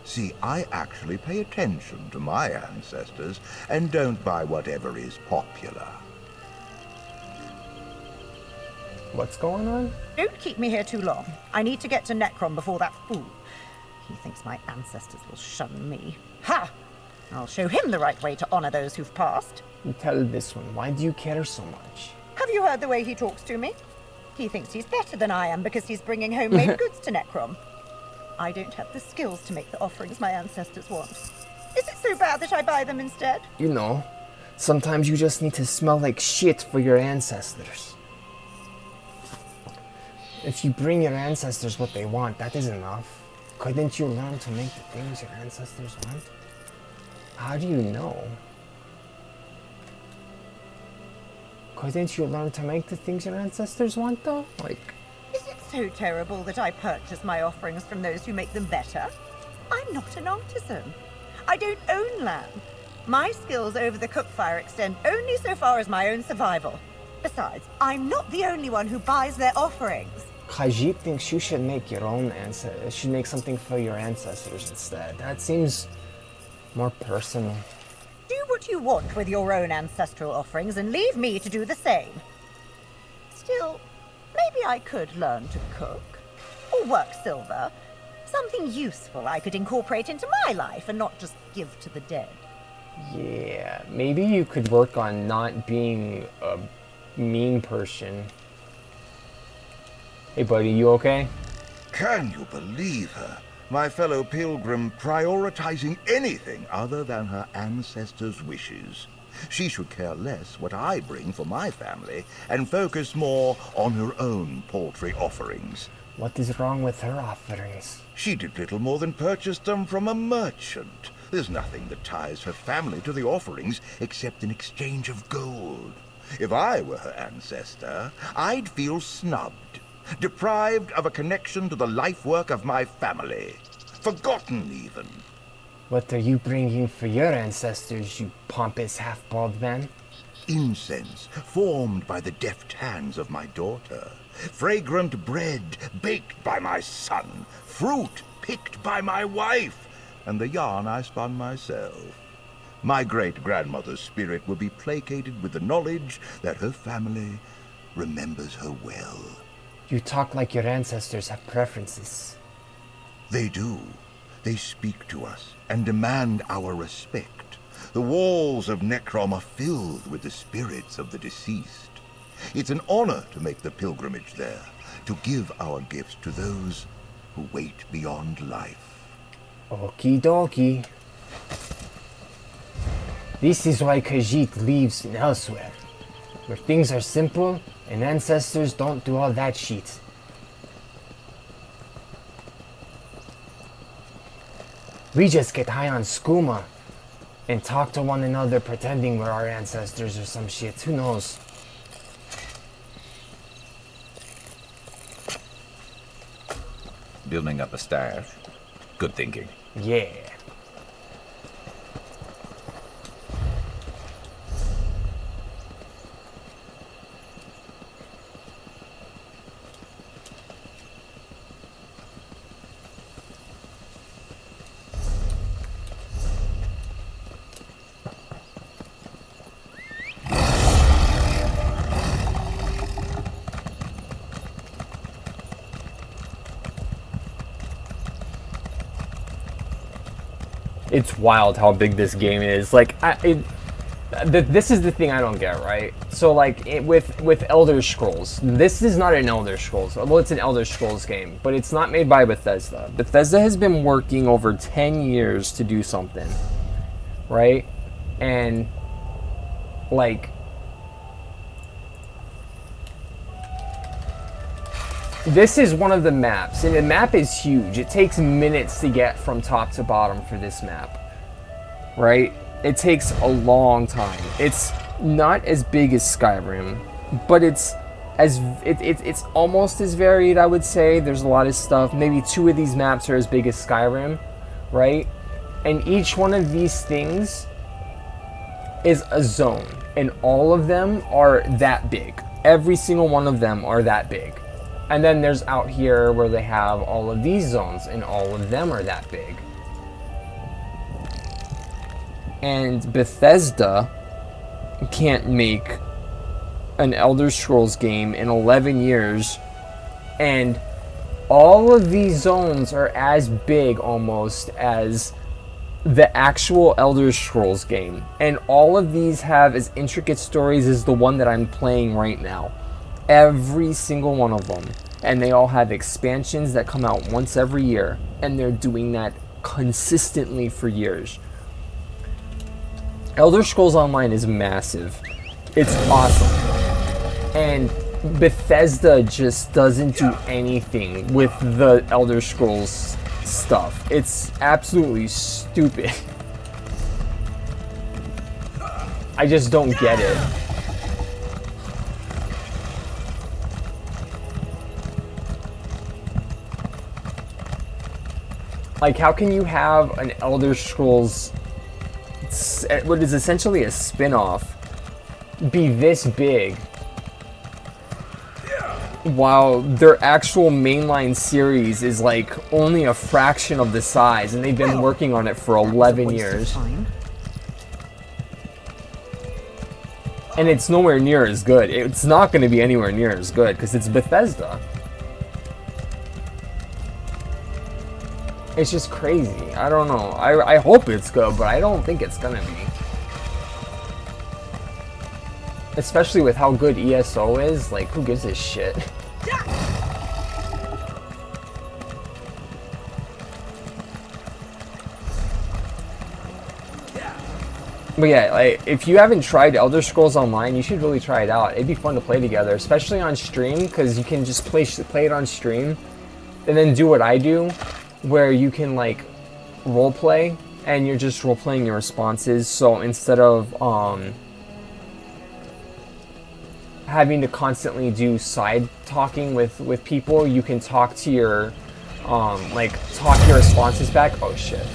See, I actually pay attention to my ancestors and don't buy whatever is popular. What's going on? Don't keep me here too long. I need to get to Necrom before that fool. He thinks my ancestors will shun me. Ha! I'll show him the right way to honor those who've passed. You tell this one, why do you care so much? Have you heard the way he talks to me? He thinks he's better than I am because he's bringing homemade goods to Necrom. I don't have the skills to make the offerings my ancestors want. Is it so bad that I buy them instead? You know, sometimes you just need to smell like shit for your ancestors. If you bring your ancestors what they want, that is enough. Couldn't you learn to make the things your ancestors want? How do you know? Couldn't you learn to make the things your ancestors want, though? Like... Is it so terrible that I purchase my offerings from those who make them better? I'm not an artisan. I don't own land. My skills over the cookfire extend only so far as my own survival. Besides, I'm not the only one who buys their offerings. Khajiit thinks you should make your own should make something for your ancestors instead. That seems more personal. Do what you want with your own ancestral offerings and leave me to do the same. Still, maybe I could learn to cook or work silver. Something useful I could incorporate into my life and not just give to the dead. Yeah, maybe you could work on not being a mean person. Hey buddy, you okay? Can you believe her? My fellow pilgrim prioritizing anything other than her ancestors' wishes. She should care less what I bring for my family and focus more on her own paltry offerings. What is wrong with her offerings? She did little more than purchase them from a merchant. There's nothing that ties her family to the offerings except an exchange of gold. If I were her ancestor, I'd feel snubbed, deprived of a connection to the life work of my family. Forgotten, even. What are you bringing for your ancestors, you pompous half-bald man? Incense formed by the deft hands of my daughter. Fragrant bread baked by my son. Fruit picked by my wife. And the yarn I spun myself. My great-grandmother's spirit will be placated with the knowledge that her family remembers her well. You talk like your ancestors have preferences. They do. They speak to us and demand our respect. The walls of Necrom are filled with the spirits of the deceased. It's an honor to make the pilgrimage there, to give our gifts to those who wait beyond life. Okie dokie. This is why Khajiit lives in elsewhere, where things are simple and ancestors don't do all that shit. We just get high on skooma and talk to one another pretending we're our ancestors or some shit. Who knows? Building up a stash. Good thinking. Yeah. It's wild how big this game is. Like, this is the thing I don't get, right? So, like, with Elder Scrolls, this is not an Elder Scrolls. Well, it's an Elder Scrolls game, but it's not made by Bethesda. Bethesda has been working over 10 years to do something, right? And, like, this is one of the maps, and the map is huge. It takes minutes to get from top to bottom for this map, right? It takes a long time. It's not as big as Skyrim, but it's almost as varied, I would say. There's a lot of stuff. Maybe 2 of these maps are as big as Skyrim, right? And each one of these things is a zone, and all of them are that big. Every single one of them are that big. And then there's out here where they have all of these zones, and all of them are that big. And Bethesda can't make an Elder Scrolls game in 11 years, and all of these zones are as big almost as the actual Elder Scrolls game. And all of these have as intricate stories as the one that I'm playing right now. Every single one of them. And they all have expansions that come out once every year, and they're doing that consistently for years. Elder Scrolls Online is massive. It's awesome. And Bethesda just doesn't do anything with the Elder Scrolls stuff. It's absolutely stupid. I just don't get it. Like, how can you have an Elder Scrolls, what is essentially a spin-off, be this big, while their actual mainline series is like only a fraction of the size, and they've been working on it for 11 years. And it's nowhere near as good. It's not going to be anywhere near as good because it's Bethesda. It's just crazy. I don't know. I hope it's good, but I don't think it's gonna be. Especially with how good ESO is, like, who gives a shit? But yeah, like, if you haven't tried Elder Scrolls Online, you should really try it out. It'd be fun to play together, especially on stream, because you can just play it on stream, and then do what I do, where you can like role play and you're just role playing your responses. So instead of having to constantly do side talking with people, you can talk to your talk your responses back. Oh shit.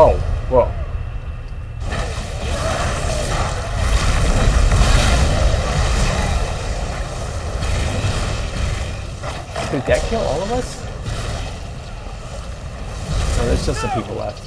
Oh, whoa. Did that kill all of us? No, there's just some people left.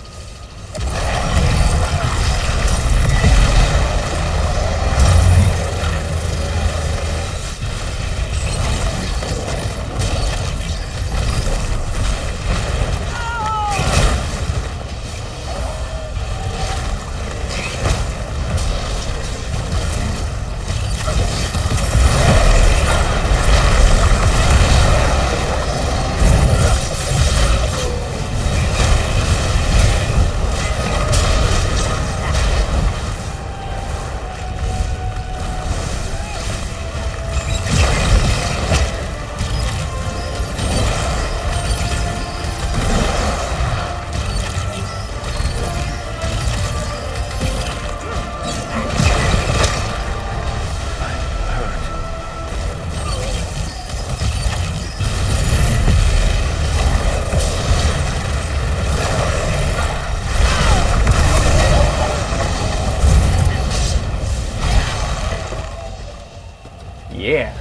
yeah.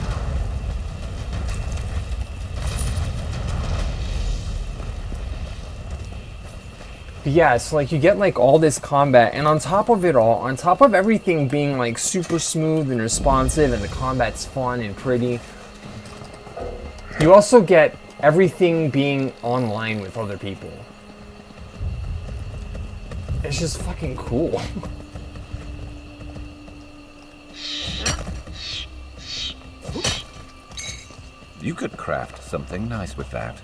But yeah, so like you get like all this combat, and on top of it all, on top of everything being like super smooth and responsive and the combat's fun and pretty, you also get everything being online with other people. It's just fucking cool. You could craft something nice with that.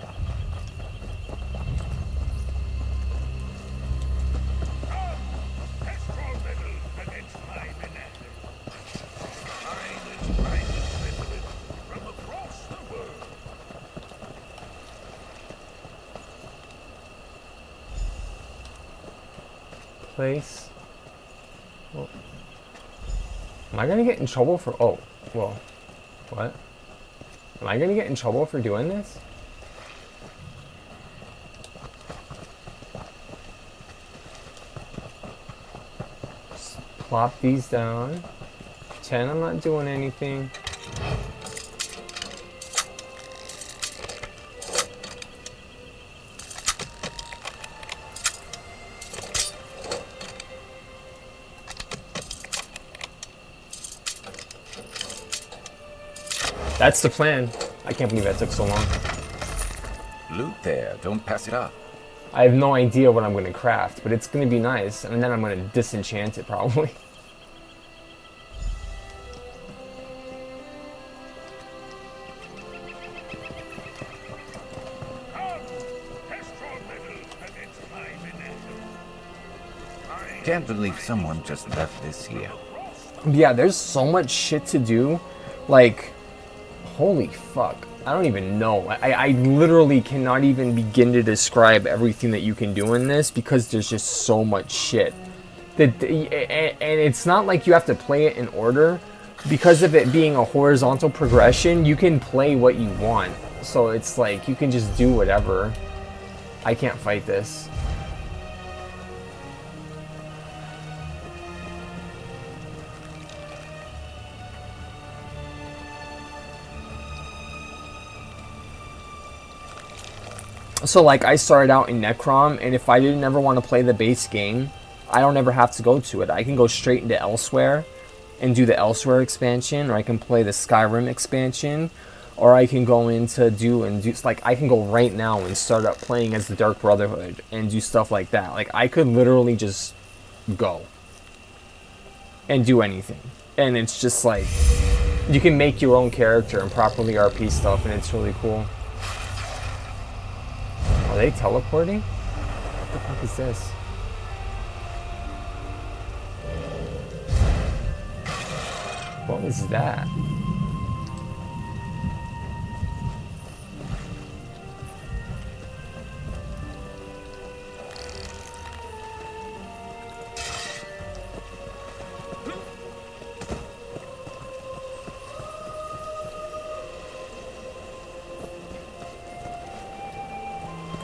Place. Well, am I gonna get in trouble for? Oh, well, what? Am I gonna get in trouble for doing this? Just plop these down. Pretend I'm not doing anything. That's the plan. I can't believe that took so long. Loot there, don't pass it up. I have no idea what I'm going to craft, but it's going to be nice, and then I'm going to disenchant it probably. Can't believe someone just left this here. Yeah, there's so much shit to do. Like, holy fuck. I don't even know. I literally cannot even begin to describe everything that you can do in this because there's just so much shit. And it's not like you have to play it in order. Because of it being a horizontal progression, you can play what you want. So it's like, you can just do whatever. I can't fight this. So like I started out in Necrom, and if I didn't ever want to play the base game, I don't ever have to go to it. I can go straight into Elsewhere and do the Elsewhere expansion, or I can play the Skyrim expansion, or I can go into like I can go right now and start up playing as the Dark Brotherhood and do stuff like that. Like I could literally just go and do anything. And it's just like you can make your own character and properly RP stuff, and it's really cool. Are they teleporting? What the fuck is this? What was that?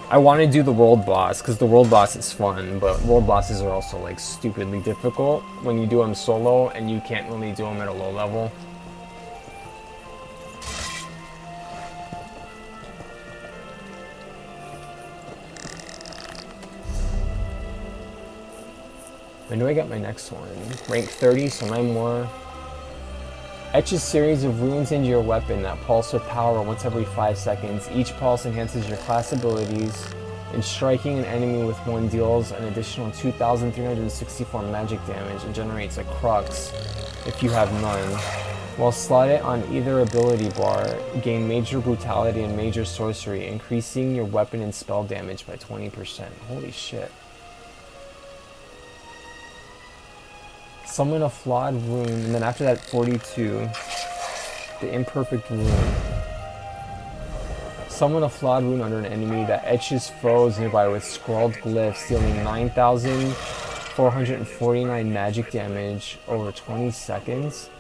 I want to do the world boss because the world boss is fun, but world bosses are also like stupidly difficult when you do them solo, and you can't really do them at a low level. When do I get my next one? Rank 30, so 9 more. Etch a series of runes into your weapon that pulse with power once every 5 seconds. Each pulse enhances your class abilities, and striking an enemy with one deals an additional 2,364 magic damage and generates a crux if you have none. While slotted on either ability bar, gain major brutality and major sorcery, increasing your weapon and spell damage by 20%. Holy shit. Summon a flawed rune, and then after that 42, the imperfect rune. Summon a flawed rune under an enemy that etches foes nearby with scrawled glyphs, dealing 9,449 magic damage over 20 seconds.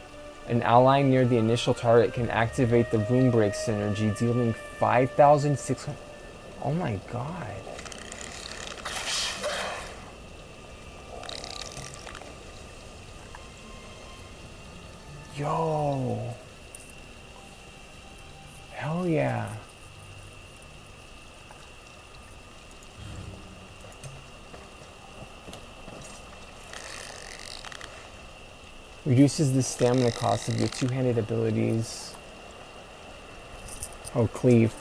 An ally near the initial target can activate the rune break synergy, dealing 5,600. Oh my god. Yo. Hell yeah. Reduces the stamina cost of your two-handed abilities. Oh, cleave.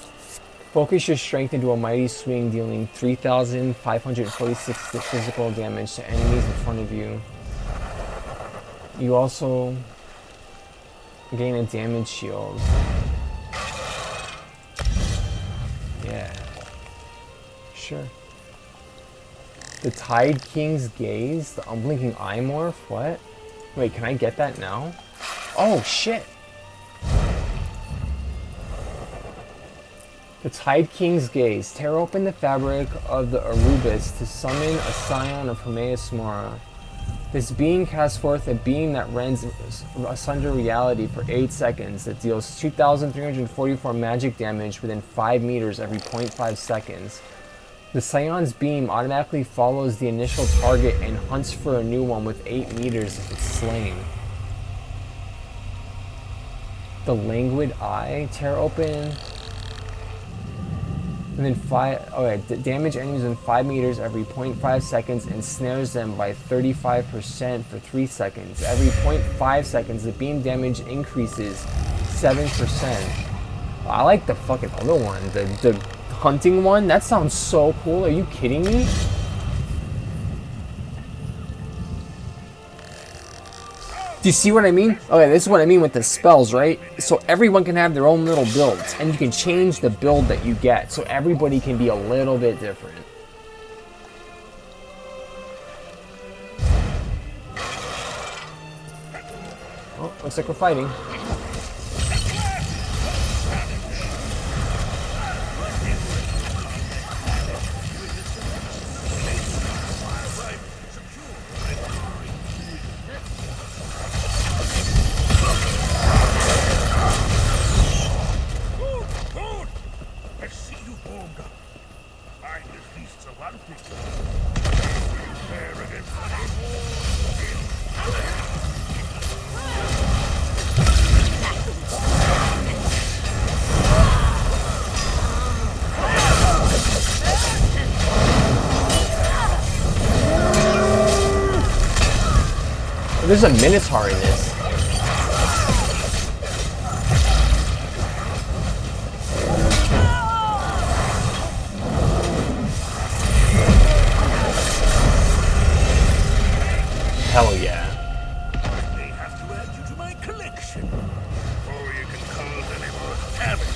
Focus your strength into a mighty swing, dealing 3,546 physical damage to enemies in front of you. You also gain a damage shield. Yeah. Sure. The Tide King's Gaze? The Unblinking Eye Morph? What? Wait, can I get that now? Oh, shit! The Tide King's Gaze. Tear open the fabric of the Arubis to summon a scion of Hermaeus Mora. This being casts forth a beam that rends asunder reality for 8 seconds that deals 2,344 magic damage within 5 meters every 0.5 seconds. The Scion's beam automatically follows the initial target and hunts for a new one with 8 meters if it's slain. The Languid Eye. Tear open. And then damage enemies in 5 meters every 0.5 seconds and snares them by 35% for 3 seconds. Every 0.5 seconds, the beam damage increases 7%. I like the fucking other one, the hunting one. That sounds so cool. Are you kidding me? Do you see what I mean? Okay, this is what I mean with the spells, right? So everyone can have their own little builds, and you can change the build that you get, so everybody can be a little bit different. Oh, looks like we're fighting. There's a Minotaur in this. Hell yeah. I may have to add you to my collection. Or you can cause any more damage.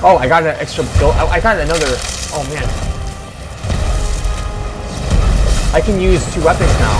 Oh, I got an extra build. I got another. Oh man. I can use 2 weapons now.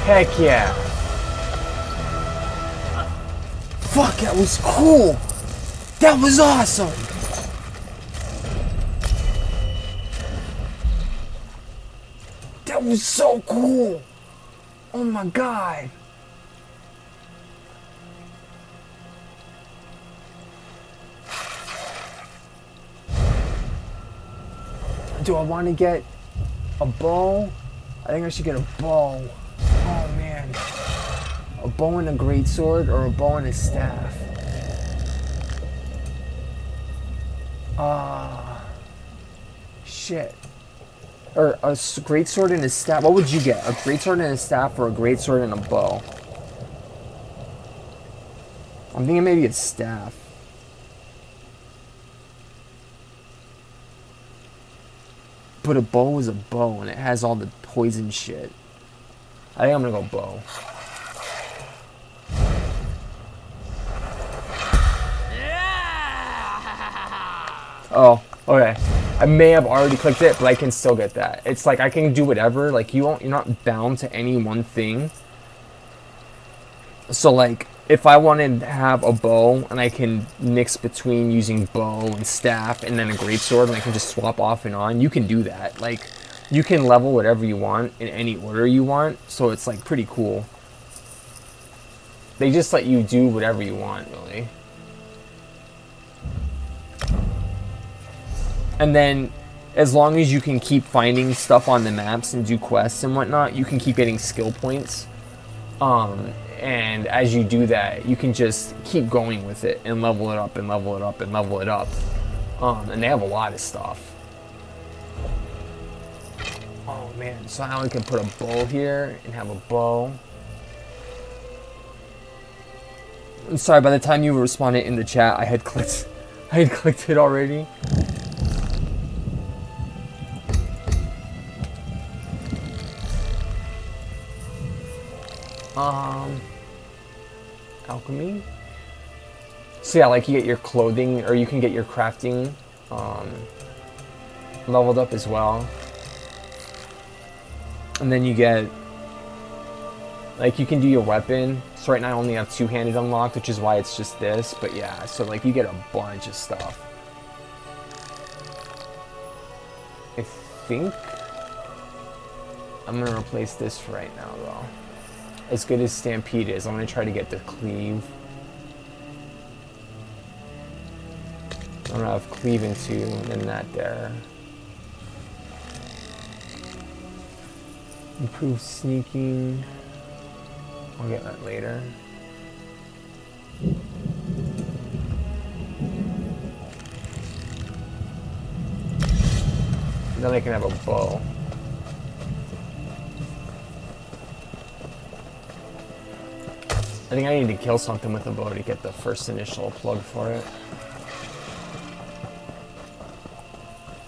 Heck yeah. Fuck, that was cool. That was awesome! That was so cool! Oh my god! Do I want to get a bow? I think I should get a bow. Oh man. A bow and a greatsword or a bow and a staff? Shit. Or a greatsword and a staff. What would you get? A greatsword and a staff or a greatsword and a bow? I'm thinking maybe a staff. But a bow is a bow and it has all the poison shit. I think I'm gonna go bow. Oh, okay. I may have already clicked it, but I can still get that. It's like I can do whatever. Like you're not bound to any one thing. So like if I wanted to have a bow and I can mix between using bow and staff and then a greatsword and I can just swap off and on, you can do that. Like you can level whatever you want in any order you want. So it's like pretty cool. They just let you do whatever you want, really. And then, as long as you can keep finding stuff on the maps and do quests and whatnot, you can keep getting skill points. And as you do that, you can just keep going with it and level it up and level it up and level it up. And they have a lot of stuff. Oh man, so now we can put a bow here and have a bow. I'm sorry, by the time you responded in the chat, I had clicked it already. Alchemy. So yeah, like you get your clothing, or you can get your crafting leveled up as well. And then you get, like you can do your weapon. So right now I only have two-handed unlocked, which is why it's just this. But yeah, so like you get a bunch of stuff. I think I'm gonna replace this for right now though. As good as Stampede is, I'm gonna try to get the cleave. I'm gonna have cleave in 2 and then that there. Improve sneaking. I'll get that later. Then I can have a bow. I think I need to kill something with a bow to get the first initial plug for it.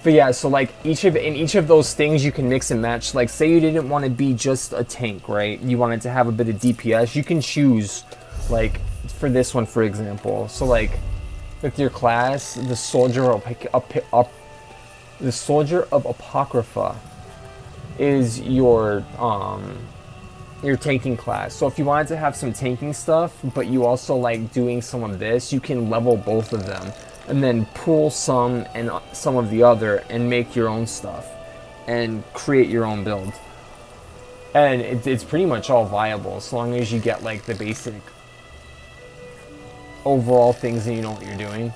But yeah, so like in each of those things you can mix and match. Like say you didn't want to be just a tank, right? You wanted to have a bit of DPS. You can choose, like for this one, for example. So like with your class, the Soldier of Apocrypha is your tanking class. So if you wanted to have some tanking stuff, but you also like doing some of this, you can level both of them and then pull some and some of the other and make your own stuff and create your own build. And it's pretty much all viable as long as you get like the basic overall things and you know what you're doing.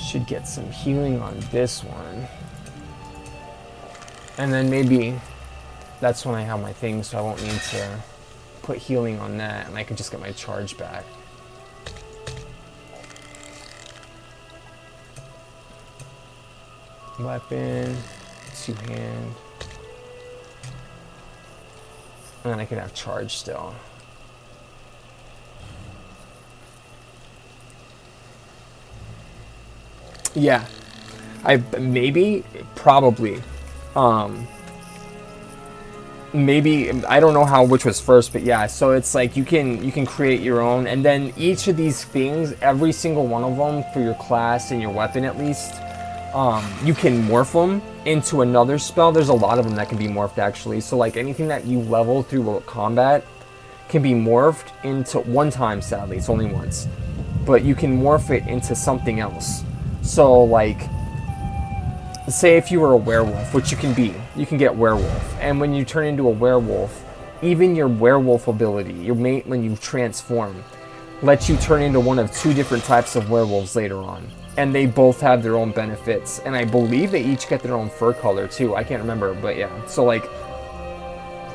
Should get some healing on this one. And then maybe that's when I have my thing, so I won't need to put healing on that, and I can just get my charge back. Weapon, two-hand. And then I can have charge still. Yeah, probably, maybe, I don't know which was first, but yeah, so it's like you can create your own, and then each of these things, every single one of them for your class and your weapon at least, you can morph them into another spell. There's a lot of them that can be morphed actually. So like anything that you level through combat can be morphed into one time, sadly, it's only once. But you can morph it into something else. So like, say if you were a werewolf, which you can be, you can get werewolf. And when you turn into a werewolf, even your werewolf ability, your mate when you transform, lets you turn into one of 2 different types of werewolves later on. And they both have their own benefits. And I believe they each get their own fur color too. I can't remember, but yeah. So like,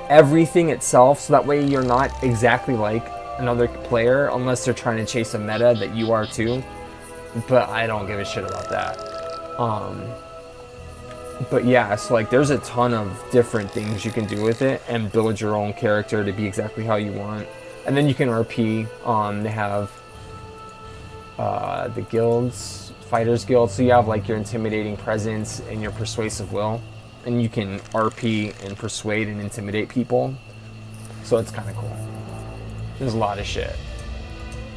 everything itself, so that way you're not exactly like another player unless they're trying to chase a meta that you are too. But I don't give a shit about that. But yeah, so like there's a ton of different things you can do with it and build your own character to be exactly how you want. And then you can RP. They have the guilds, fighters guild, so you have like your intimidating presence and your persuasive will. And you can RP and persuade and intimidate people. So it's kind of cool. There's a lot of shit.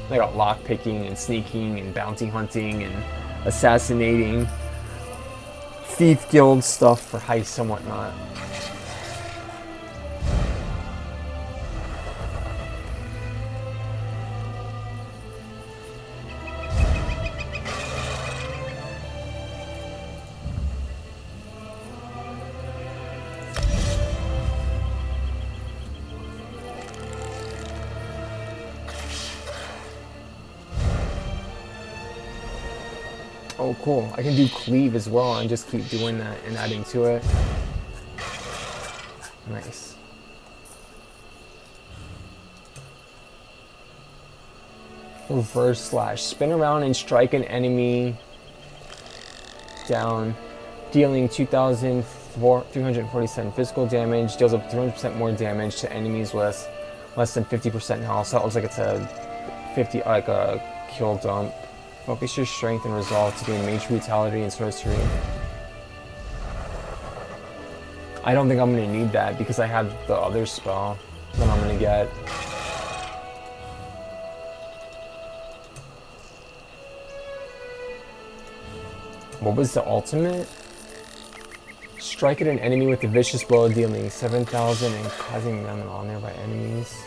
They got lockpicking and sneaking and bounty hunting and assassinating. Thief guild stuff for heists and whatnot. Oh, cool. I can do cleave as well and just keep doing that and adding to it. Nice. Reverse slash. Spin around and strike an enemy down, dealing 2,347 physical damage. Deals up 300% more damage to enemies with less than 50% health. So that looks like it's a 50, like a kill dump. Focus your strength and resolve to gain mage brutality and sorcery. I don't think I'm going to need that because I have the other spell that I'm going to get. What was the ultimate? Strike at an enemy with a vicious blow, dealing 7,000 and causing them on nearby enemies.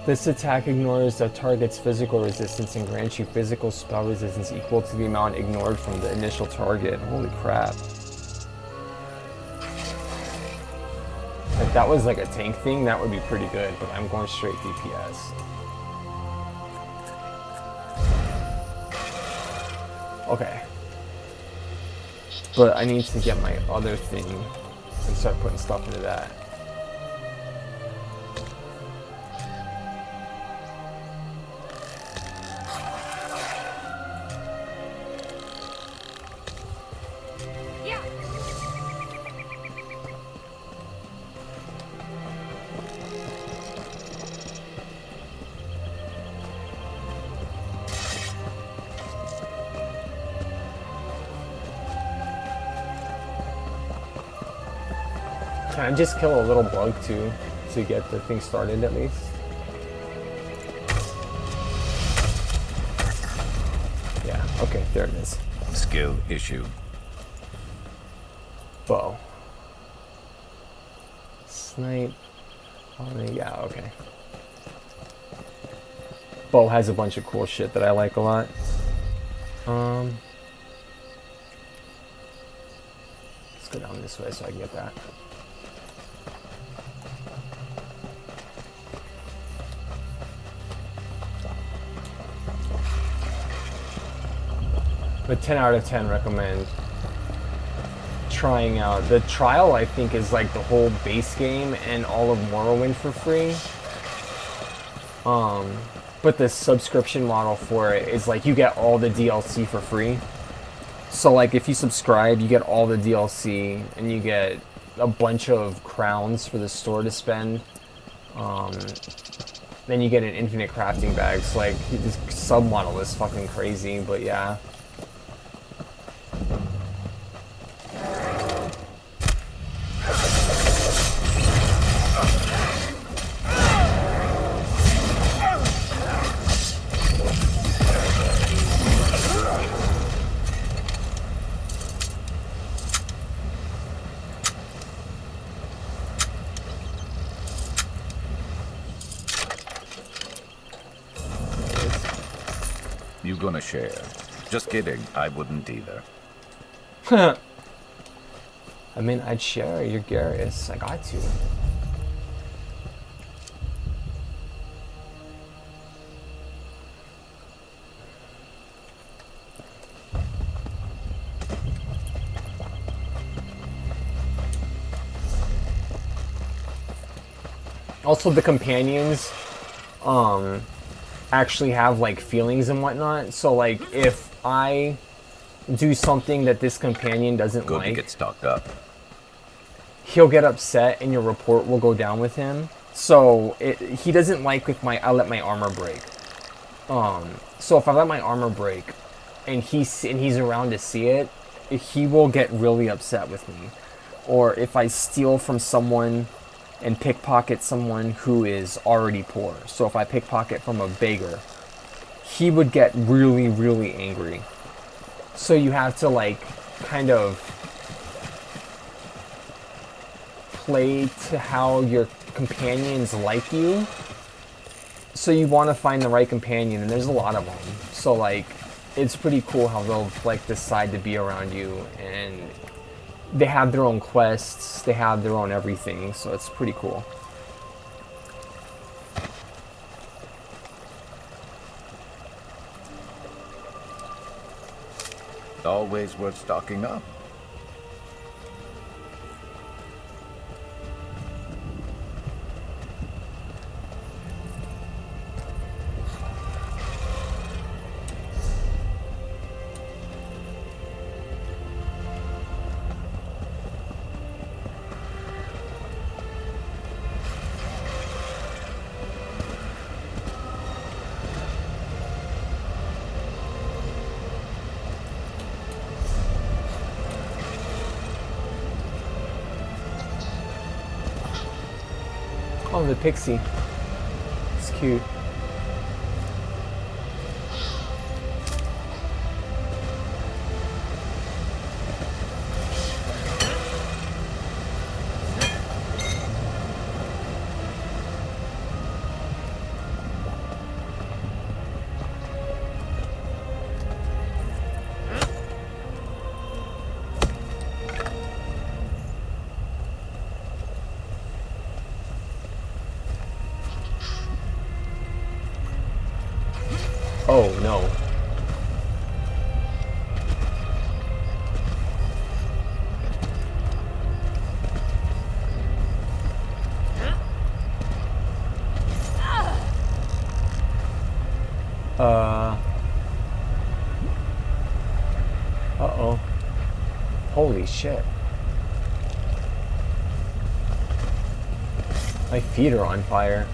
This attack ignores the target's physical resistance and grants you physical spell resistance equal to the amount ignored from the initial target. Holy crap. If that was like a tank thing, that would be pretty good, but I'm going straight DPS. Okay. But I need to get my other thing and start putting stuff into that. Can I just kill a little bug too to get the thing started at least? Yeah, okay, there it is. Skill issue. Bow. Snipe. Oh, yeah, okay. Bow has a bunch of cool shit that I like a lot. Let's go down this way so I can get that. But 10 out of 10 recommend trying out. The trial, I think, is like the whole base game and all of Morrowind for free. But the subscription model for it is like you get all the DLC for free. So like if you subscribe, you get all the DLC and you get a bunch of crowns for the store to spend. Then you get an infinite crafting bag. So like this sub model is fucking crazy, but yeah. gonna share. Just kidding, I wouldn't either. I mean, I'd share. You're Garrus. I got to. Also, the companions, actually have, like, feelings and whatnot. So, like, if I do something that this companion doesn't Good like, to get stocked up. he'll get upset and your report will go down with him. So, he doesn't like if I let my armor break. So if I let my armor break and he's around to see it, he will get really upset with me. Or if I steal from someone and pickpocket someone who is already poor. So if I pickpocket from a beggar, he would get really, really angry. So you have to, like, kind of play to how your companions like you. So you want to find the right companion, and there's a lot of them. So, like, it's pretty cool how they'll, like, decide to be around you, and they have their own quests, they have their own everything, so it's pretty cool. Always worth stocking up. Oh, the pixie. It's cute. Oh, no. Uh-oh. Holy shit. My feet are on fire.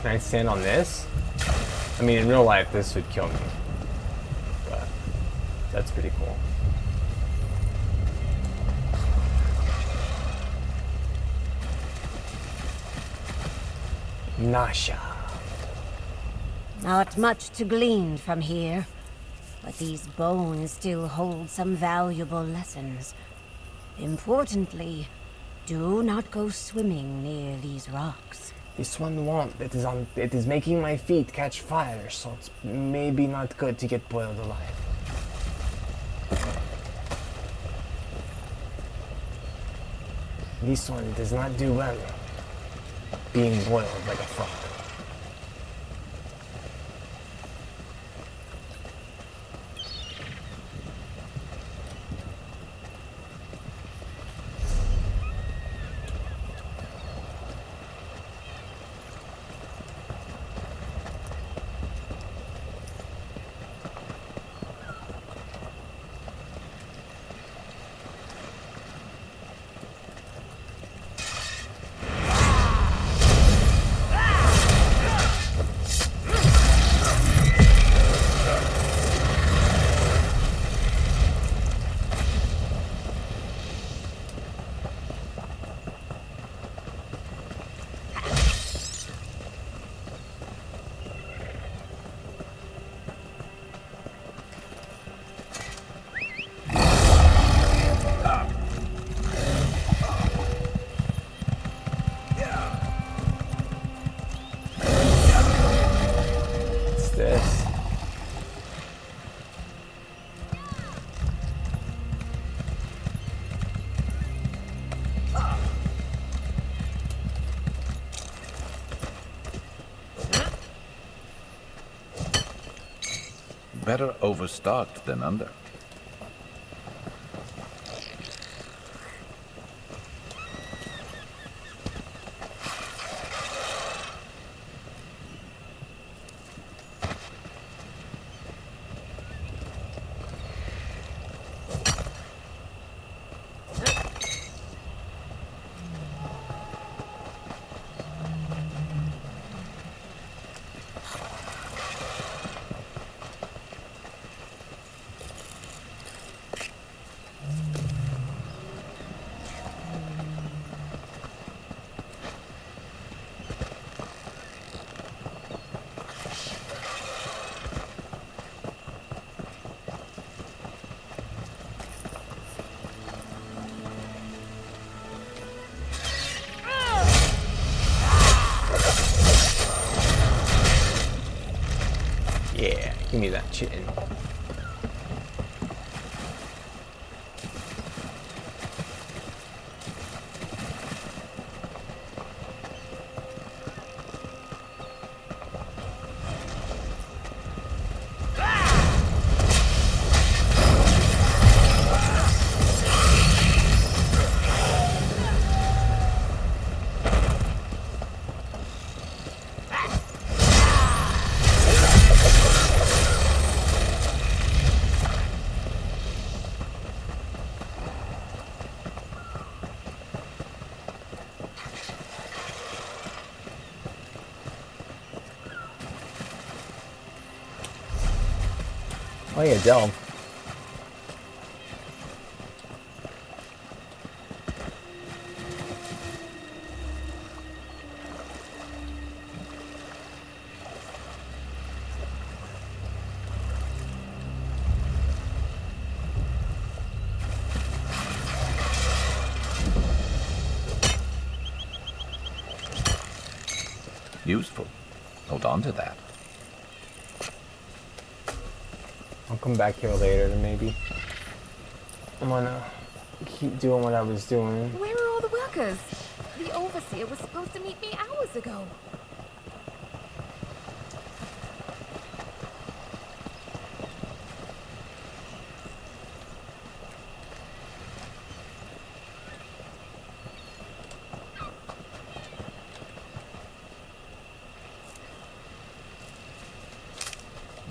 Can I stand on this? I mean, in real life, this would kill me. But that's pretty cool. Nasha. Not much to glean from here, but these bones still hold some valuable lessons. Importantly, do not go swimming near these rocks. This one won't. It is making my feet catch fire, so it's maybe not good to get boiled alive. This one does not do well being boiled like a frog. Better overstocked than under. Yeah, give me that chitin. Oh yeah, delve. Useful. Hold on to that. I'll come back here later, maybe. I'm gonna keep doing what I was doing. Where are all the workers? The overseer was supposed to meet me hours ago.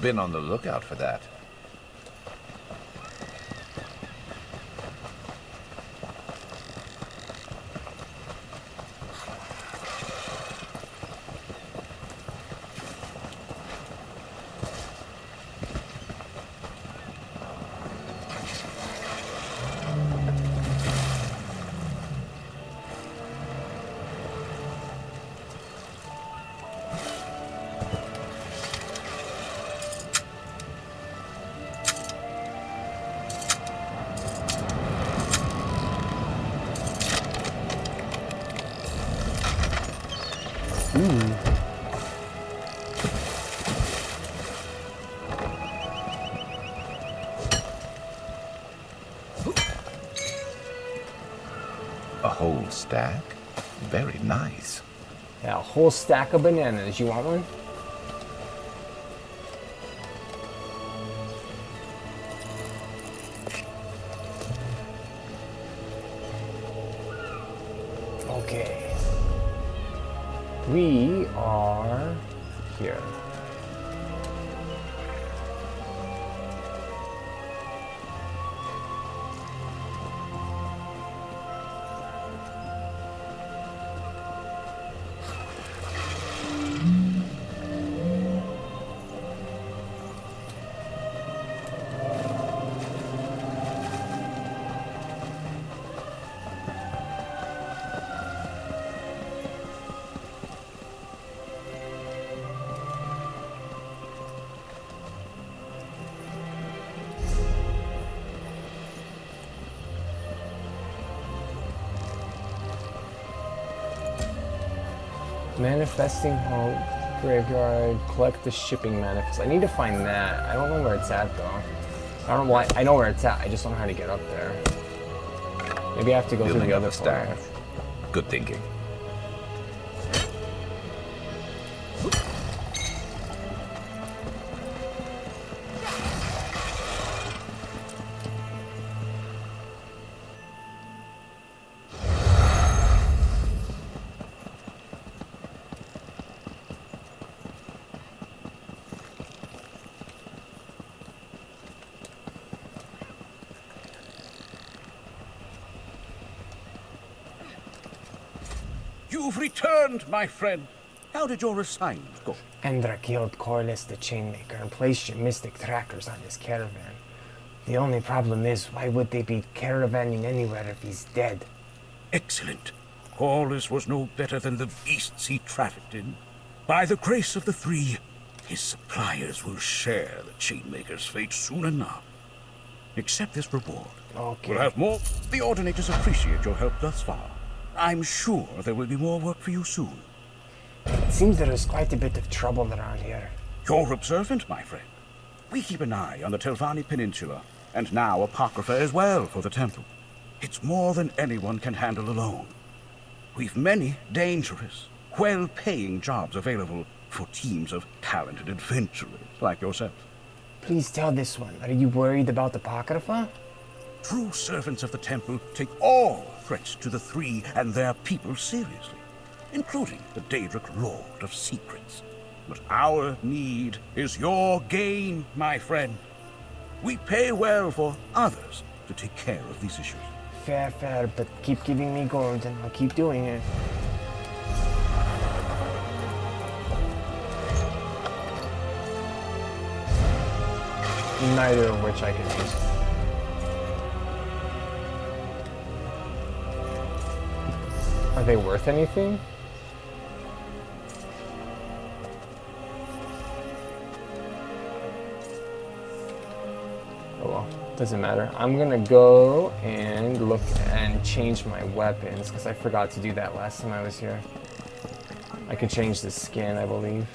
Been on the lookout for that. Ooh. A whole stack? Very nice. Yeah, a whole stack of bananas. You want one? Okay. We are here. Manifesting Hope, Graveyard, collect the shipping manifest. I need to find that. I don't know where it's at though. I don't know why. I know where it's at. I just don't know how to get up there. Maybe I have to go through the other staff. Good thinking. You've returned, my friend. How did your assignment go? Endra killed Corliss the Chainmaker and placed your mystic trackers on his caravan. The only problem is, why would they be caravanning anywhere if he's dead? Excellent. Corliss was no better than the beasts he trafficked in. By the grace of the three, his suppliers will share the Chainmaker's fate soon enough. Accept this reward. Okay. We'll have more. The Ordinators appreciate your help thus far. I'm sure there will be more work for you soon. It seems there is quite a bit of trouble around here. You're observant, my friend. We keep an eye on the Telvanni Peninsula, and now Apocrypha as well for the Temple. It's more than anyone can handle alone. We've many dangerous, well-paying jobs available for teams of talented adventurers like yourself. Please tell this one. Are you worried about Apocrypha? True servants of the Temple take all threats to the three and their people seriously, including the Daedric Lord of Secrets. But our need is your gain, my friend. We pay well for others to take care of these issues. Fair, fair, but keep giving me gold and I'll keep doing it. Neither of which I can use. Are they worth anything? Oh well, doesn't matter. I'm gonna go and look and change my weapons because I forgot to do that last time I was here. I can change the skin, I believe.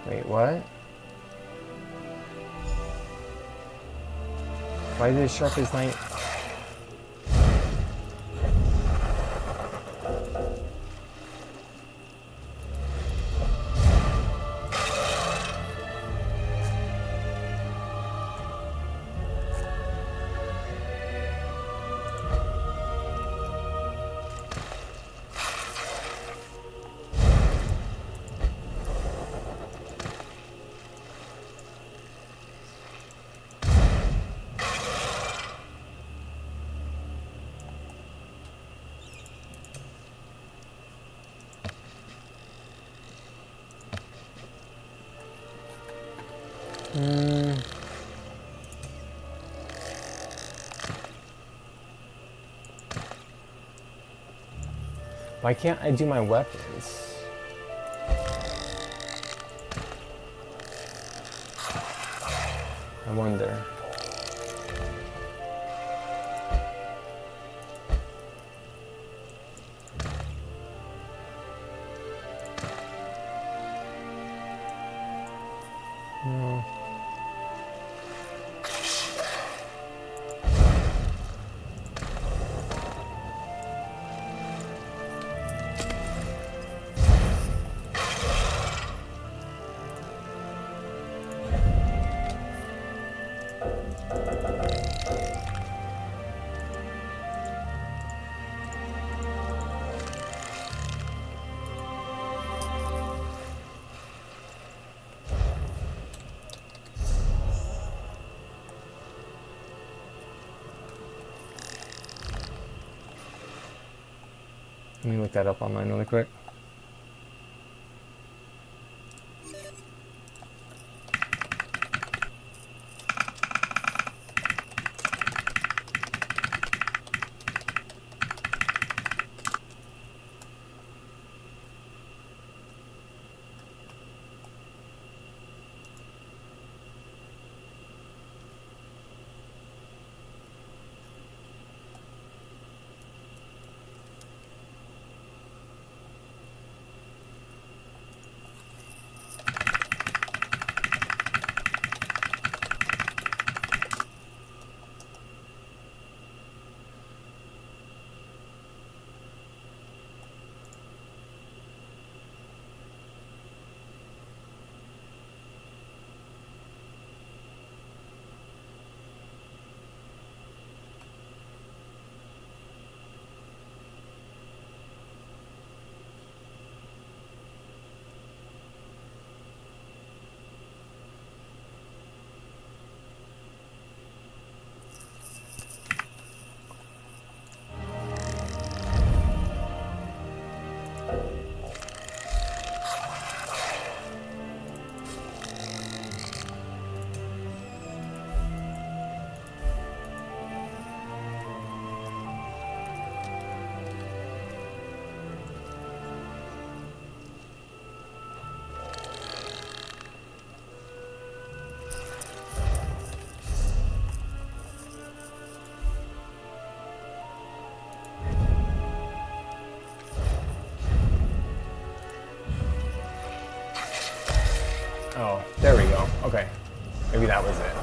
Wait, what? Why is it as sharp as night? Why can't I do my weapons? I wonder. No. Let me look that up online really quick. Oh, there we go. Okay. Maybe that was it.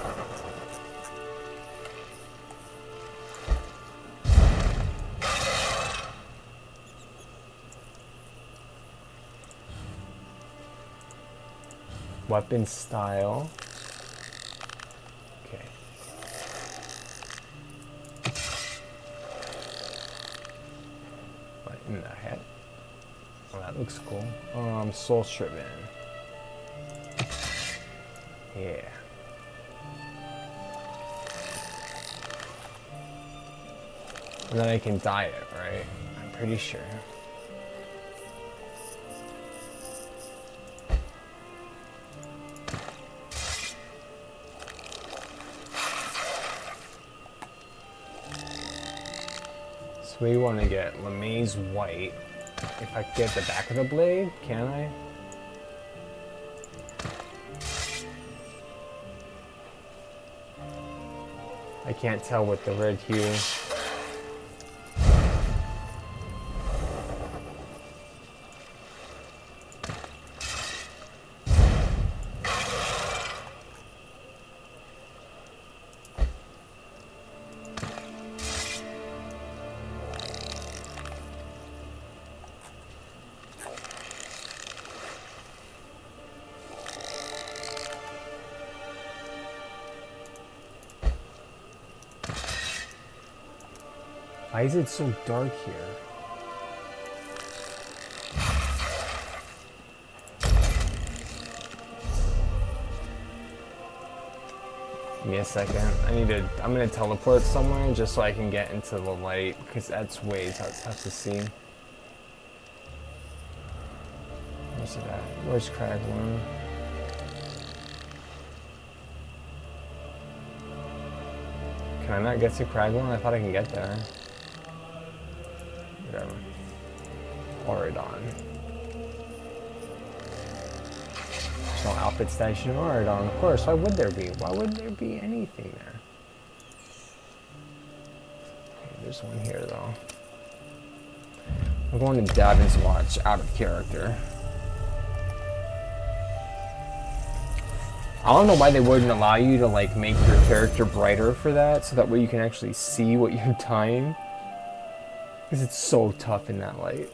Weapon style. Okay. What in the heck? Oh, that looks cool. Soul Striven. Yeah. And then I can dye it, right? I'm pretty sure. So we want to get LeMay's white. If I get the back of the blade, can I? I can't tell with the red hue. Why is it so dark here? Give me a second. I'm gonna teleport somewhere just so I can get into the light, because that's way tough to see. Where's it at? Where's Cragworm? Can I not get to Craglin? I thought I can get there. Whatever. Auridon. There's no outfit station in Auridon, of course. Why would there be? Why would there be anything there? Okay, there's one here, though. I'm going to Davin's Watch, out of character. I don't know why they wouldn't allow you to like make your character brighter for that, so that way you can actually see what you're tying. Because it's so tough in that light.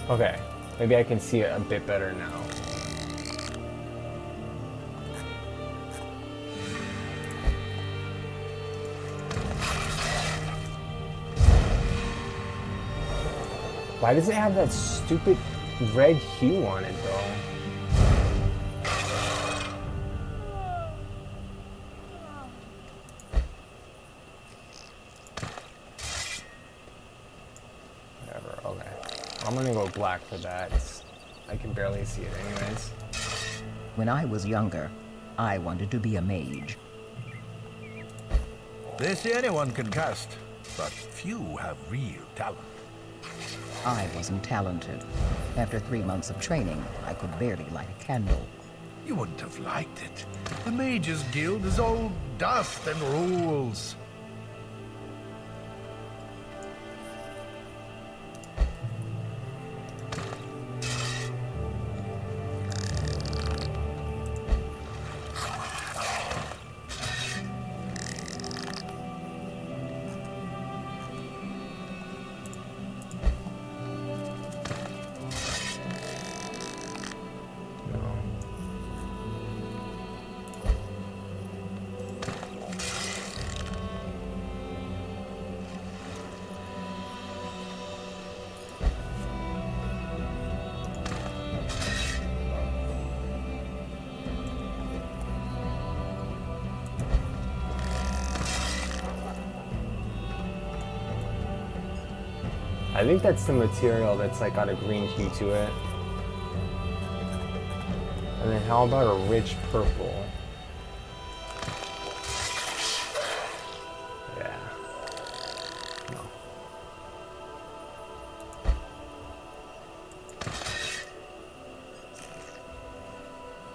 Okay, maybe I can see it a bit better now. Why does it have that stupid red hue on it, though? I'm gonna go black for that. I can barely see it anyways. When I was younger, I wanted to be a mage. They say anyone can cast, but few have real talent. I wasn't talented. After 3 months of training, I could barely light a candle. You wouldn't have liked it. The Mages Guild is all dust and rules. I think that's the material that's like got a green hue to it. And then how about a rich purple? Yeah. No.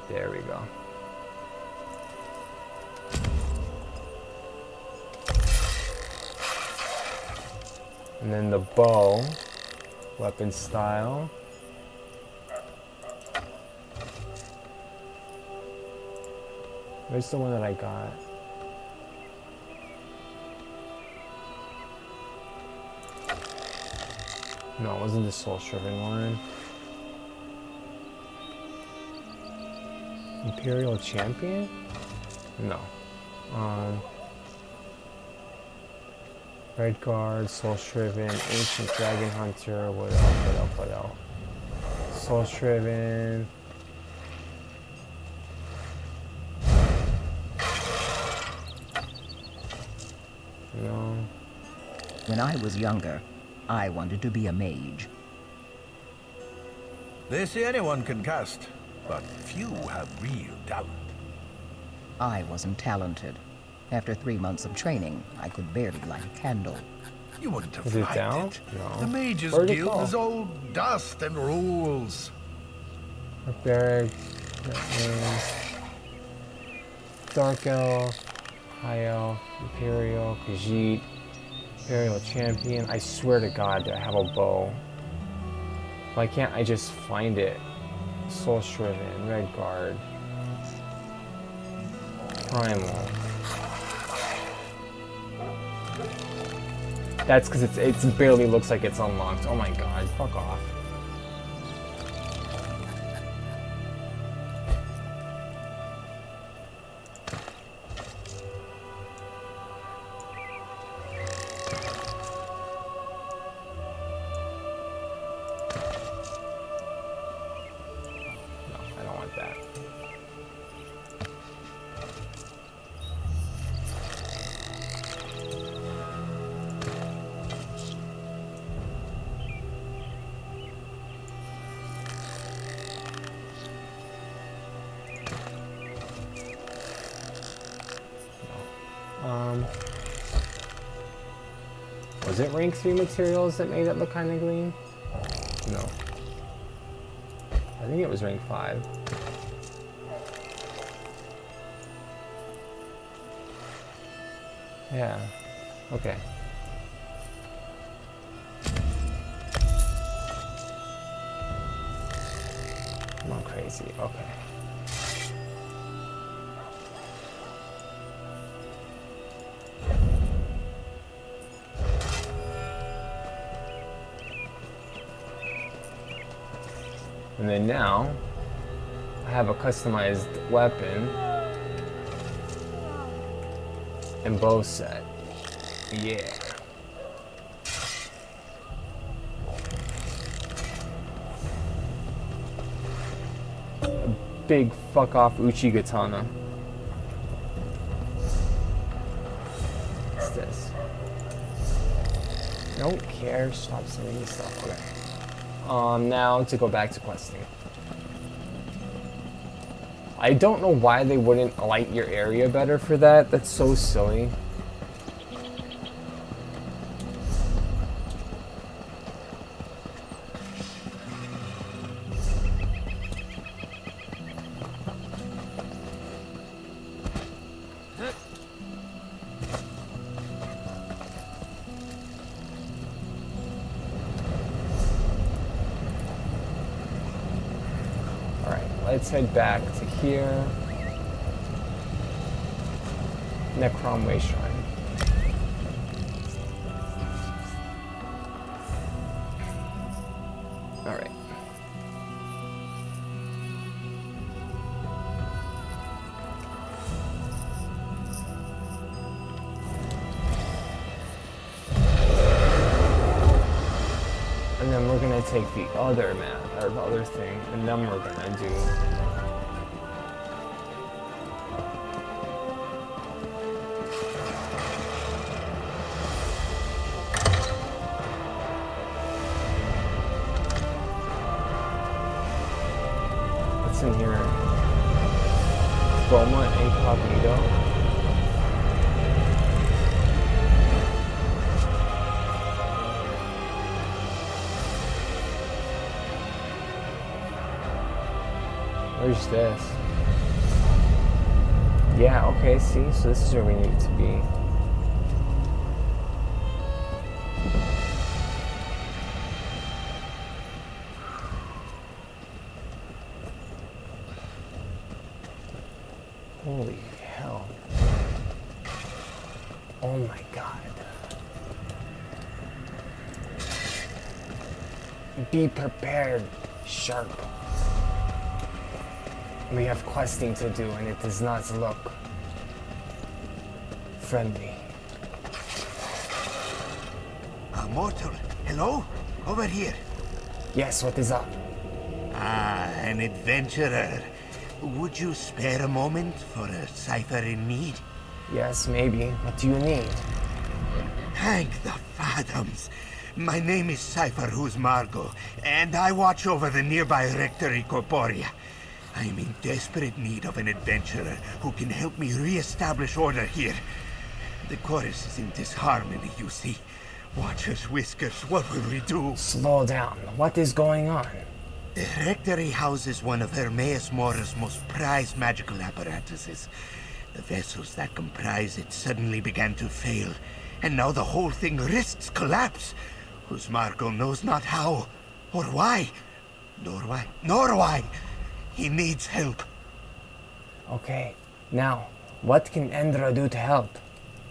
There we go. And then the bow, weapon style. Where's the one that I got? No, it wasn't the soul-striven one. Imperial Champion? No. Red Guard, Soul-striven, Ancient Dragon Hunter, what else? Soul-striven. No. When I was younger, I wanted to be a mage. They say anyone can cast, but few have real talent. I wasn't talented. After 3 months of training, I could barely light a candle. You wouldn't have Is it liked down? it. No. The Mages Where'd it Guild go? is all dust and rules. Barbaric, Dark Elf, High Elf, Imperial, Khajiit, Imperial Champion. I swear to God, do I have a bow? Why can't I just find it? Soul Shriven, Red Guard, Primal. That's because it's barely looks like it's unlocked. Oh my god, fuck off. Was it rank 3 materials that made it look kind of green? No. I think it was rank 5. Yeah. Okay. I'm not crazy. Okay. And then now, I have a customized weapon and bow set. Yeah. A big fuck off Uchi katana. What's this? Don't care. Stop sending me stuff. Okay. Now to go back to questing. I don't know why they wouldn't light your area better for that. That's so silly. Let's head back to here. Necrom Way Shrine. Alright. And then we're gonna take the other map, or the other thing, and then we're gonna do what's in here? Chroma Incognito. Where's this? Yeah, okay, see? So this is where we need to be. Holy hell. Oh my god. Be prepared, Sharp. We have questing to do, and it does not look friendly. Mortal, hello? Over here. Yes, what is up? Ah, an adventurer. Would you spare a moment for a cipher in need? Yes, maybe. What do you need? Thank the Fathoms. My name is Cypher Who's Margot, and I watch over the nearby Rectory Corporea. I am in desperate need of an adventurer who can help me re-establish order here. The chorus is in disharmony, you see. Watchers, Whiskers, what will we do? Slow down. What is going on? The Rectory houses one of Hermaeus Mora's most prized magical apparatuses. The vessels that comprise it suddenly began to fail, and now the whole thing risks collapse. Whose Margot knows not how or why. Nor why. He needs help. Okay, now, what can Endra do to help?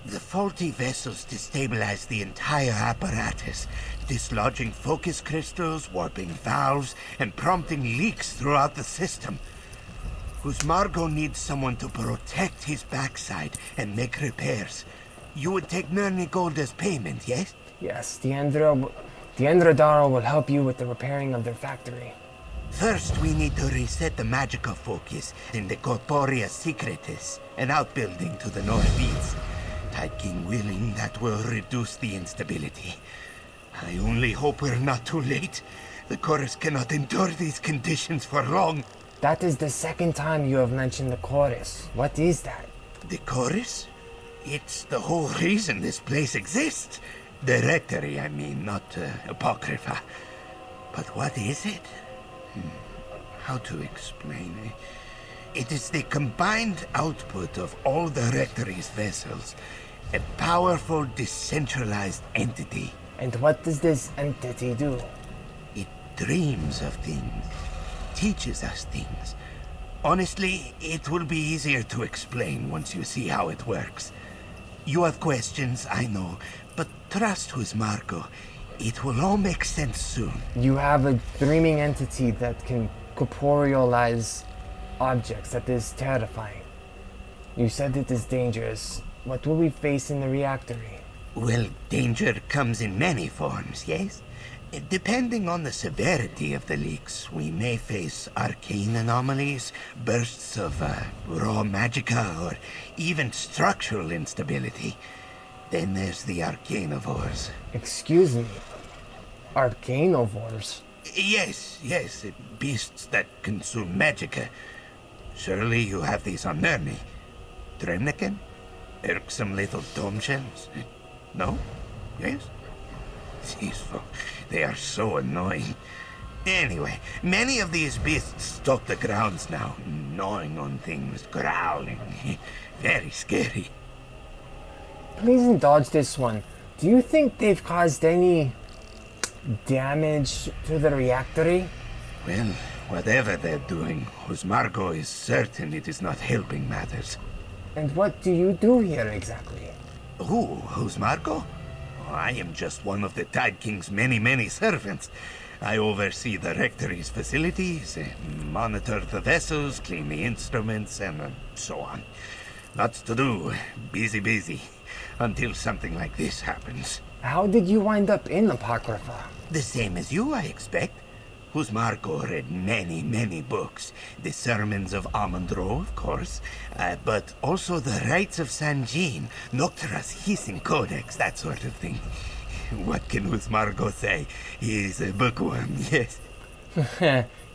The faulty vessels destabilize the entire apparatus, dislodging focus crystals, warping valves, and prompting leaks throughout the system. Margot needs someone to protect his backside and make repairs. You would take Nurni gold as payment, yes? Yes, the Endradara will help you with the repairing of their factory. First, we need to reset the magical focus in the Corporea Secretis, an outbuilding to the northeast. Tide King willing, that will reduce the instability. I only hope we're not too late. The chorus cannot endure these conditions for long. That is the second time you have mentioned the chorus. What is that? The chorus? It's the whole reason this place exists. The rectory, I mean, not Apocrypha. But what is it? How to explain it? It is the combined output of all the rectory's vessels. A powerful, decentralized entity. And what does this entity do? It dreams of things. Teaches us things. Honestly, it will be easier to explain once you see how it works. You have questions, I know, but trust Margot. It will all make sense soon. You have a dreaming entity that can corporealize objects. That is terrifying. You said it is dangerous. What will we face in the reactory? Well, danger comes in many forms, yes? Depending on the severity of the leaks, we may face arcane anomalies, bursts of raw magicka, or even structural instability. Then there's the arcanivores. Excuse me? Arcanivores? Yes, beasts that consume magicka. Surely you have these on Nurni. Dremniken? Irksome little dome shells? No? Yes? These folk, they are so annoying. Anyway, many of these beasts stalk the grounds now, gnawing on things, growling. Very scary. Please indulge this one. Do you think they've caused any damage to the reactory? Well, whatever they're doing, Margot is certain it is not helping matters. And what do you do here exactly? Who's Margot? I am just one of the Tide King's many servants. I oversee the rectory's facilities, monitor the vessels, clean the instruments, and so on. Lots to do. Busy. Until something like this happens. How did you wind up in Apocrypha? The same as you, I expect. Margot read many books. The Sermons of Amandro, of course, but also the Rites of San Jean, Noctura's Hissing Codex, that sort of thing. What can Margot say? He's a bookworm, yes.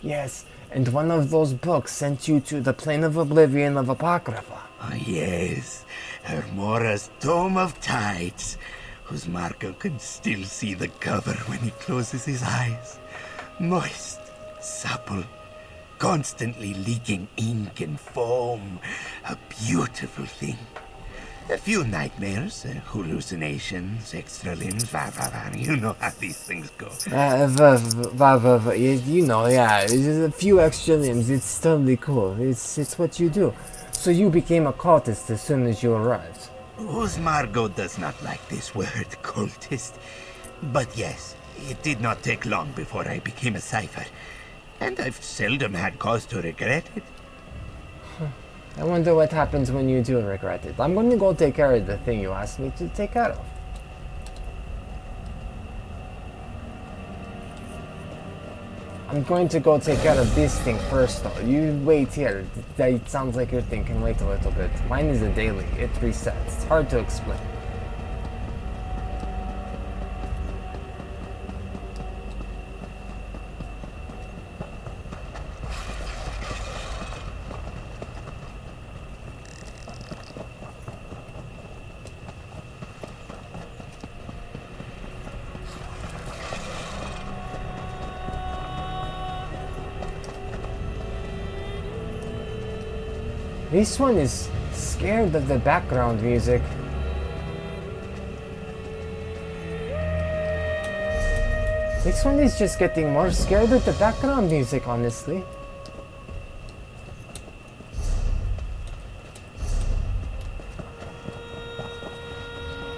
Yes, and one of those books sent you to the Plane of Oblivion of Apocrypha. Oh, yes, Hermora's Tome of Tides. Margot can still see the cover when he closes his eyes. Moist, supple, constantly leaking ink and foam. A beautiful thing. A few nightmares, hallucinations, extra limbs, you know how these things go. You know, yeah, a few extra limbs, it's totally cool. It's what you do. So you became a cultist as soon as you arrived. Margot does not like this word, cultist. But yes, it did not take long before I became a cipher. And I've seldom had cause to regret it. I wonder what happens when you do regret it. I'm going to go take care of the thing you asked me to take care of. I'm going to go take care of this thing first though. You wait here. It sounds like you're thinking, wait a little bit. Mine is a daily. It resets. It's hard to explain. This one is scared of the background music. This one is just getting more scared with the background music, honestly.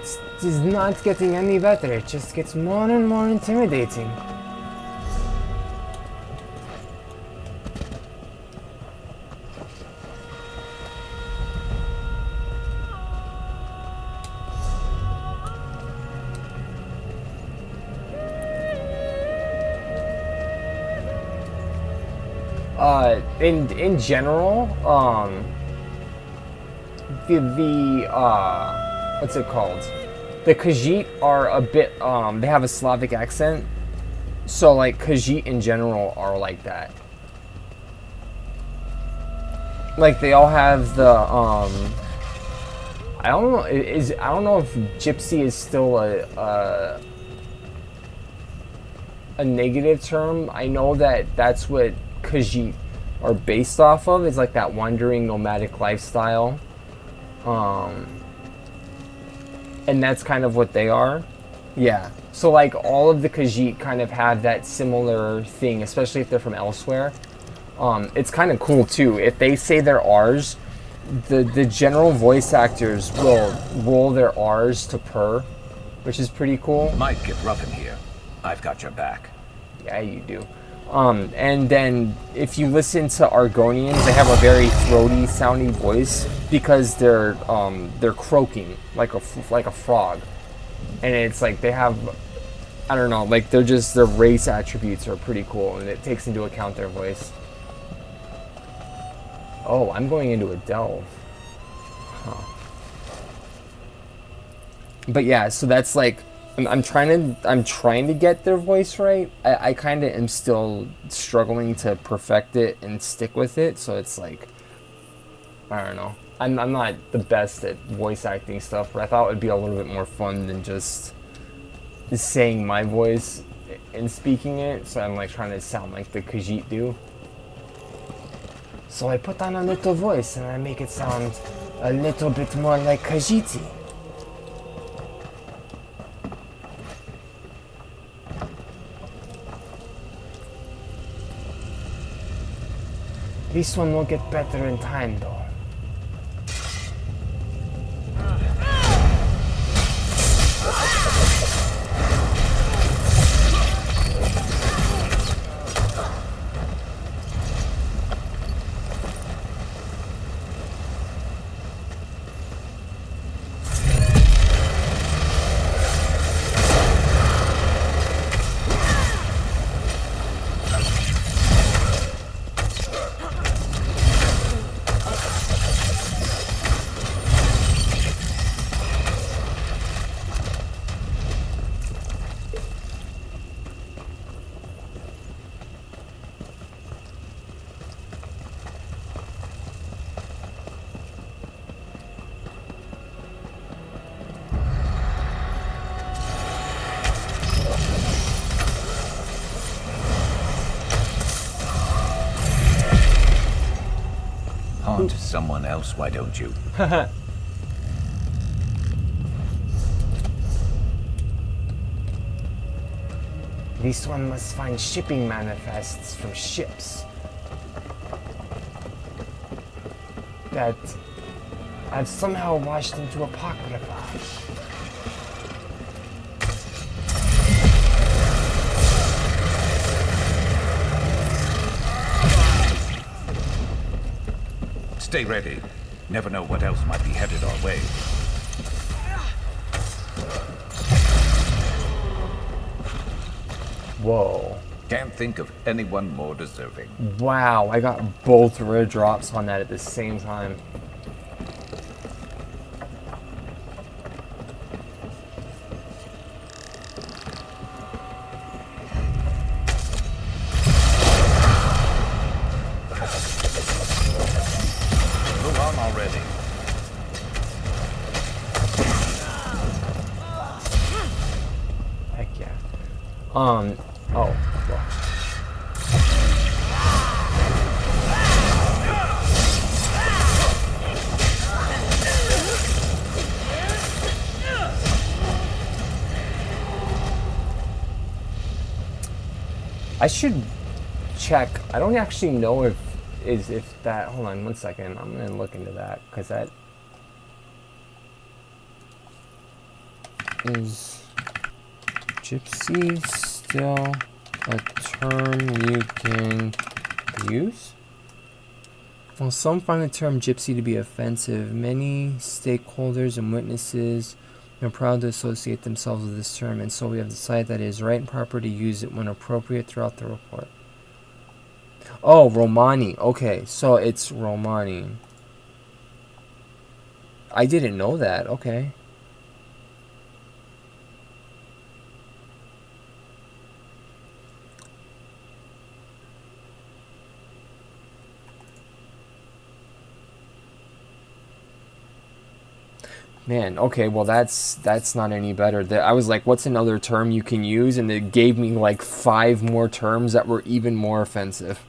It is not getting any better, it just gets more and more intimidating. In general, what's it called? The Khajiit are a bit, they have a Slavic accent, so like Khajiit in general are like that. Like they all have the, I don't know, I don't know if gypsy is still a negative term. I know that that's what Khajiit are based off of, is like that wandering nomadic lifestyle, and that's kind of what they are. Yeah, so like all of the Khajiit kind of have that similar thing, especially if they're from elsewhere. It's kind of cool too. If they say they're R's, the general voice actors will roll their R's to purr, which is pretty cool. Might get rough in here. I've got your back. Yeah, you do. And then if you listen to Argonians, they have a very throaty sounding voice because they're croaking like a frog, and it's like they have, I don't know, like their race attributes are pretty cool, and it takes into account their voice. Oh, I'm going into a delve. Huh. But yeah, so that's like, I'm trying to get their voice right. I kind of am still struggling to perfect it and stick with it. So it's like, I don't know. I'm not the best at voice acting stuff, but I thought it would be a little bit more fun than just saying my voice and speaking it. So I'm like trying to sound like the Khajiit do. So I put on a little voice and I make it sound a little bit more like Khajiiti. This one will get better in time, though. On to someone else, why don't you? This one must find shipping manifests from ships that I've somehow washed into Apocrypha. Stay ready. Never know what else might be headed our way. Whoa. Can't think of anyone more deserving. Wow, I got both rare drops on that at the same time. Oh, well. I should check. I don't actually know if that. Hold on 1 second. I'm gonna look into that because that is gypsy still a term you can use? While some find the term gypsy to be offensive, many stakeholders and witnesses are proud to associate themselves with this term, and so we have decided that it is right and proper to use it when appropriate throughout the report. Oh, Romani. Okay, so it's Romani. I didn't know that. Okay. Man, okay, well that's not any better. I was like, what's another term you can use? And it gave me like 5 more terms that were even more offensive.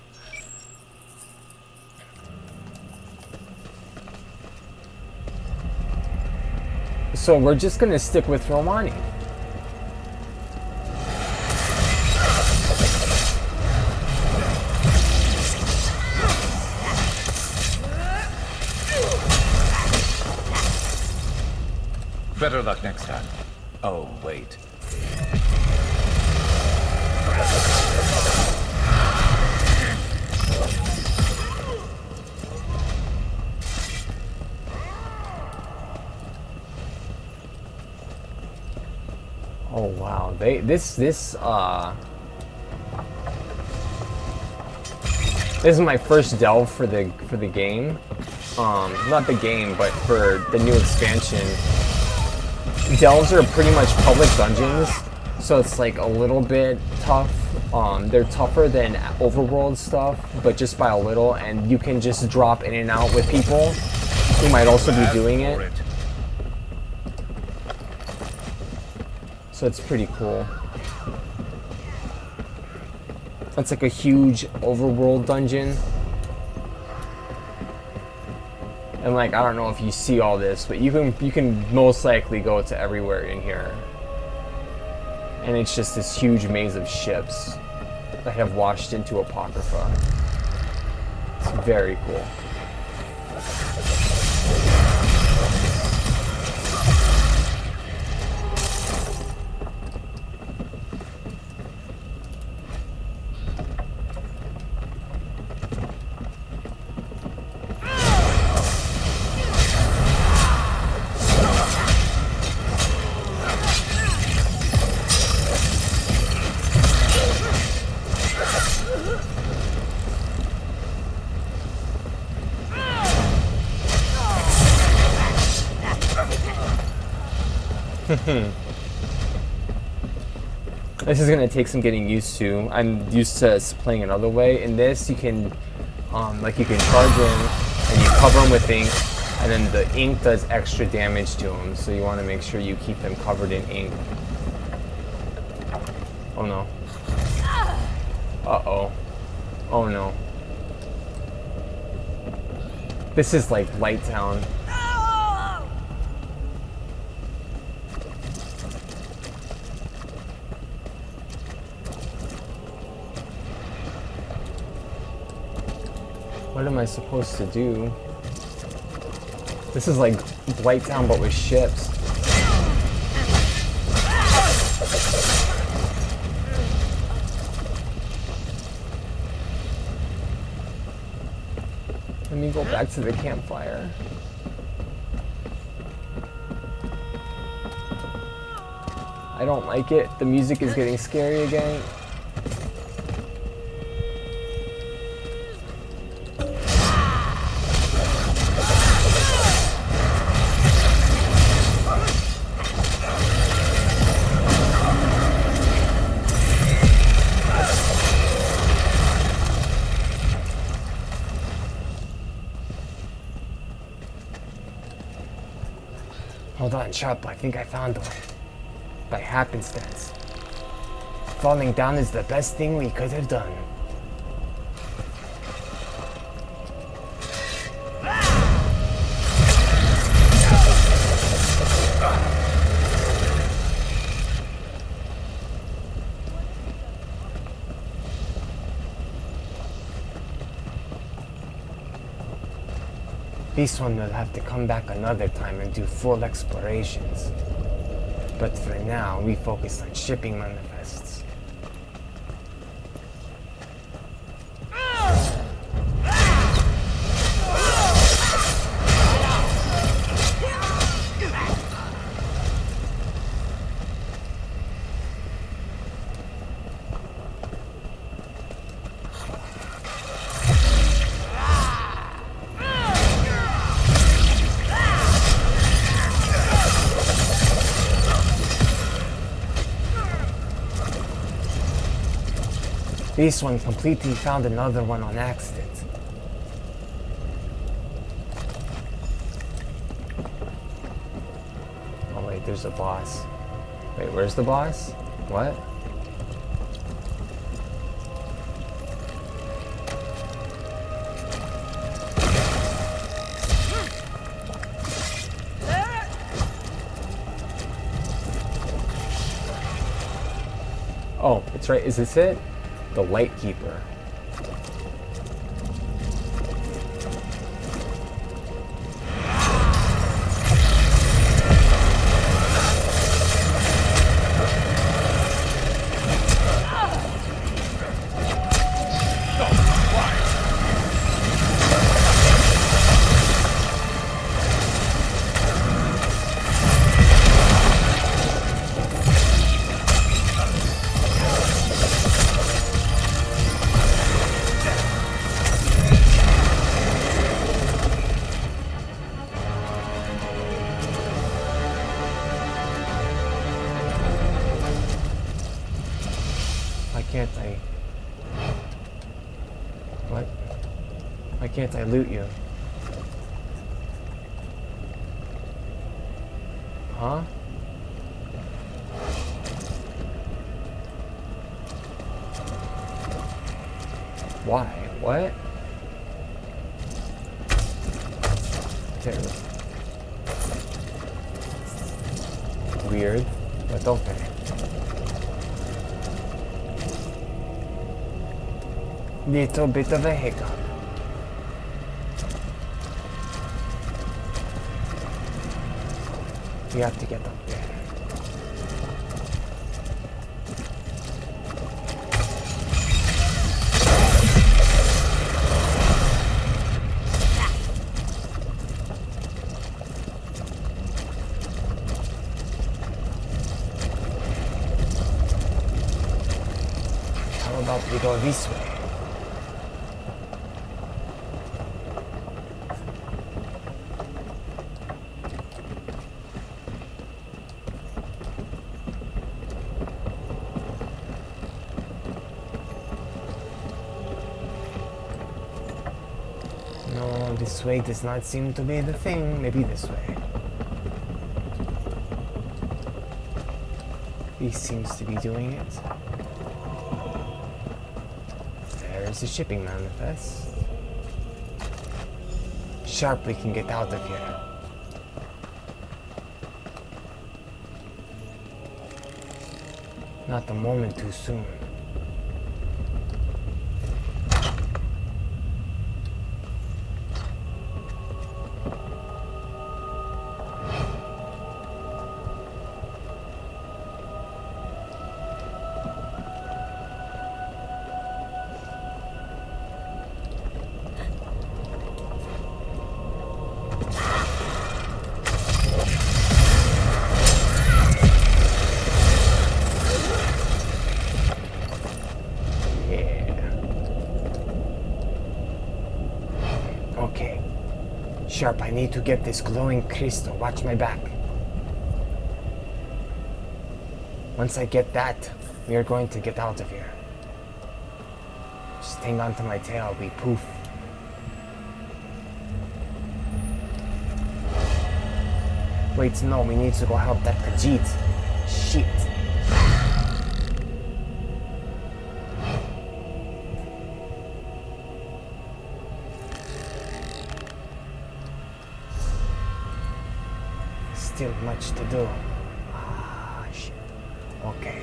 So we're just gonna stick with Romani. Better luck next time. Oh, wait. Oh wow, this is my first delve for the game. Not the game, but for the new expansion. Delves are pretty much public dungeons, so it's like a little bit tough. They're tougher than overworld stuff, but just by a little, and you can just drop in and out with people who might also be doing it. So it's pretty cool. It's like a huge overworld dungeon. And like, I don't know if you see all this, but you can most likely go to everywhere in here. And it's just this huge maze of ships that have washed into Apocrypha. It's very cool. This is gonna take some getting used to. I'm used to playing another way. In this, you can, like you can charge in and you cover them with ink, and then the ink does extra damage to them. So you want to make sure you keep them covered in ink. Oh no. Uh-oh. Oh no. This is like Light Town. What am I supposed to do? This is like Blighttown but with ships. Let me go back to the campfire. I don't like it. The music is getting scary again. Hold on, Chop, I think I found one. By happenstance. Falling down is the best thing we could have done. This one will have to come back another time and do full explorations. But for now, we focus on shipping manifests. This one completely found another one on accident. Oh wait, there's a boss. Wait, where's the boss? What? Oh, it's right. Is this it? The Lightkeeper. Why can't I loot you? Huh? Why? What? Terrible. Weird, but okay. Little bit of a hiccup. We have to get up there. How about we go this way? This way does not seem to be the thing. Maybe this way. He seems to be doing it. There's the shipping manifest. Sharp, we can get out of here. Not a moment too soon. Sharp, I need to get this glowing crystal. Watch my back. Once I get that, we are going to get out of here. Just hang on to my tail, we poof. Wait, no, we need to go help that Khajiit. Shit. Still much to do. Ah, shit. Okay.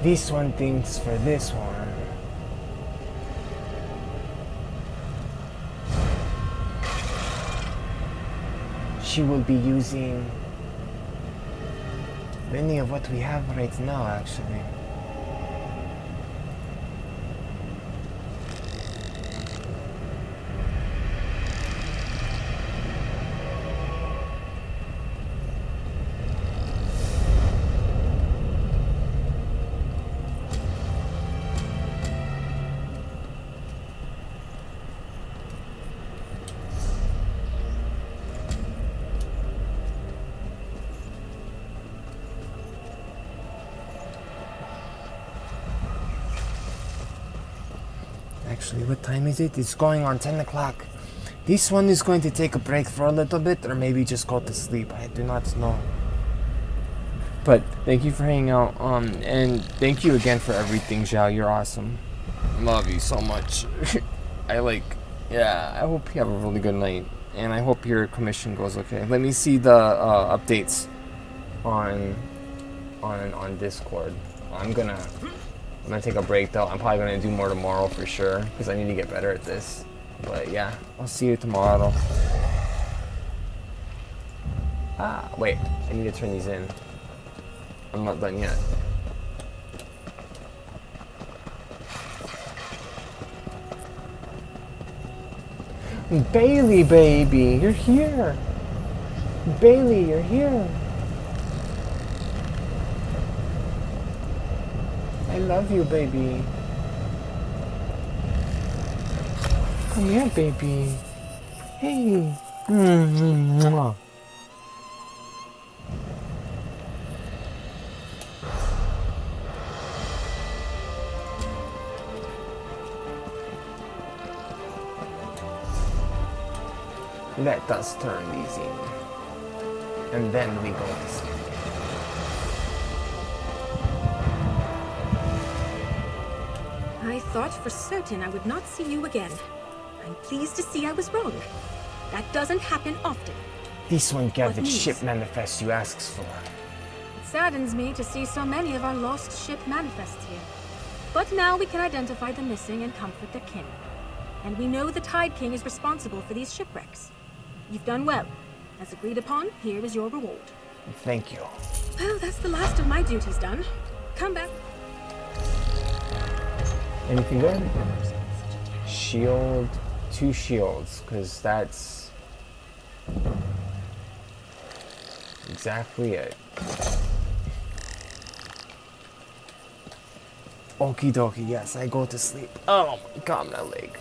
This one thinks for this one. She will be using many of what we have right now, actually. Actually, what time is it? It's going on 10 o'clock. This one is going to take a break for a little bit, or maybe just go to sleep. I do not know. But thank you for hanging out. And thank you again for everything, Zhao. You're awesome. Love you so much. I hope you have a really good night. And I hope your commission goes okay. Let me see the updates on Discord. I'm gonna take a break though. I'm probably gonna do more tomorrow for sure because I need to get better at this. But yeah, I'll see you tomorrow. Wait, I need to turn these in. I'm not done yet. Bailey, baby, you're here. Bailey, you're here. I love you, baby. Come here, baby. Hey. Mwah. Let us turn these in. And then we go to sleep. I thought for certain I would not see you again. I'm pleased to see I was wrong. That doesn't happen often. This one got What the news? ship manifest you asks for. It saddens me to see so many of our lost ship manifests here. But now we can identify the missing and comfort their kin. And we know the Tide King is responsible for these shipwrecks. You've done well. As agreed upon, here is your reward. Thank you. Well, that's the last of my duties done. Come back. Anything good? Shield, 2 shields, because that's exactly it. Okie dokie, yes, I go to sleep. Oh my god, my leg.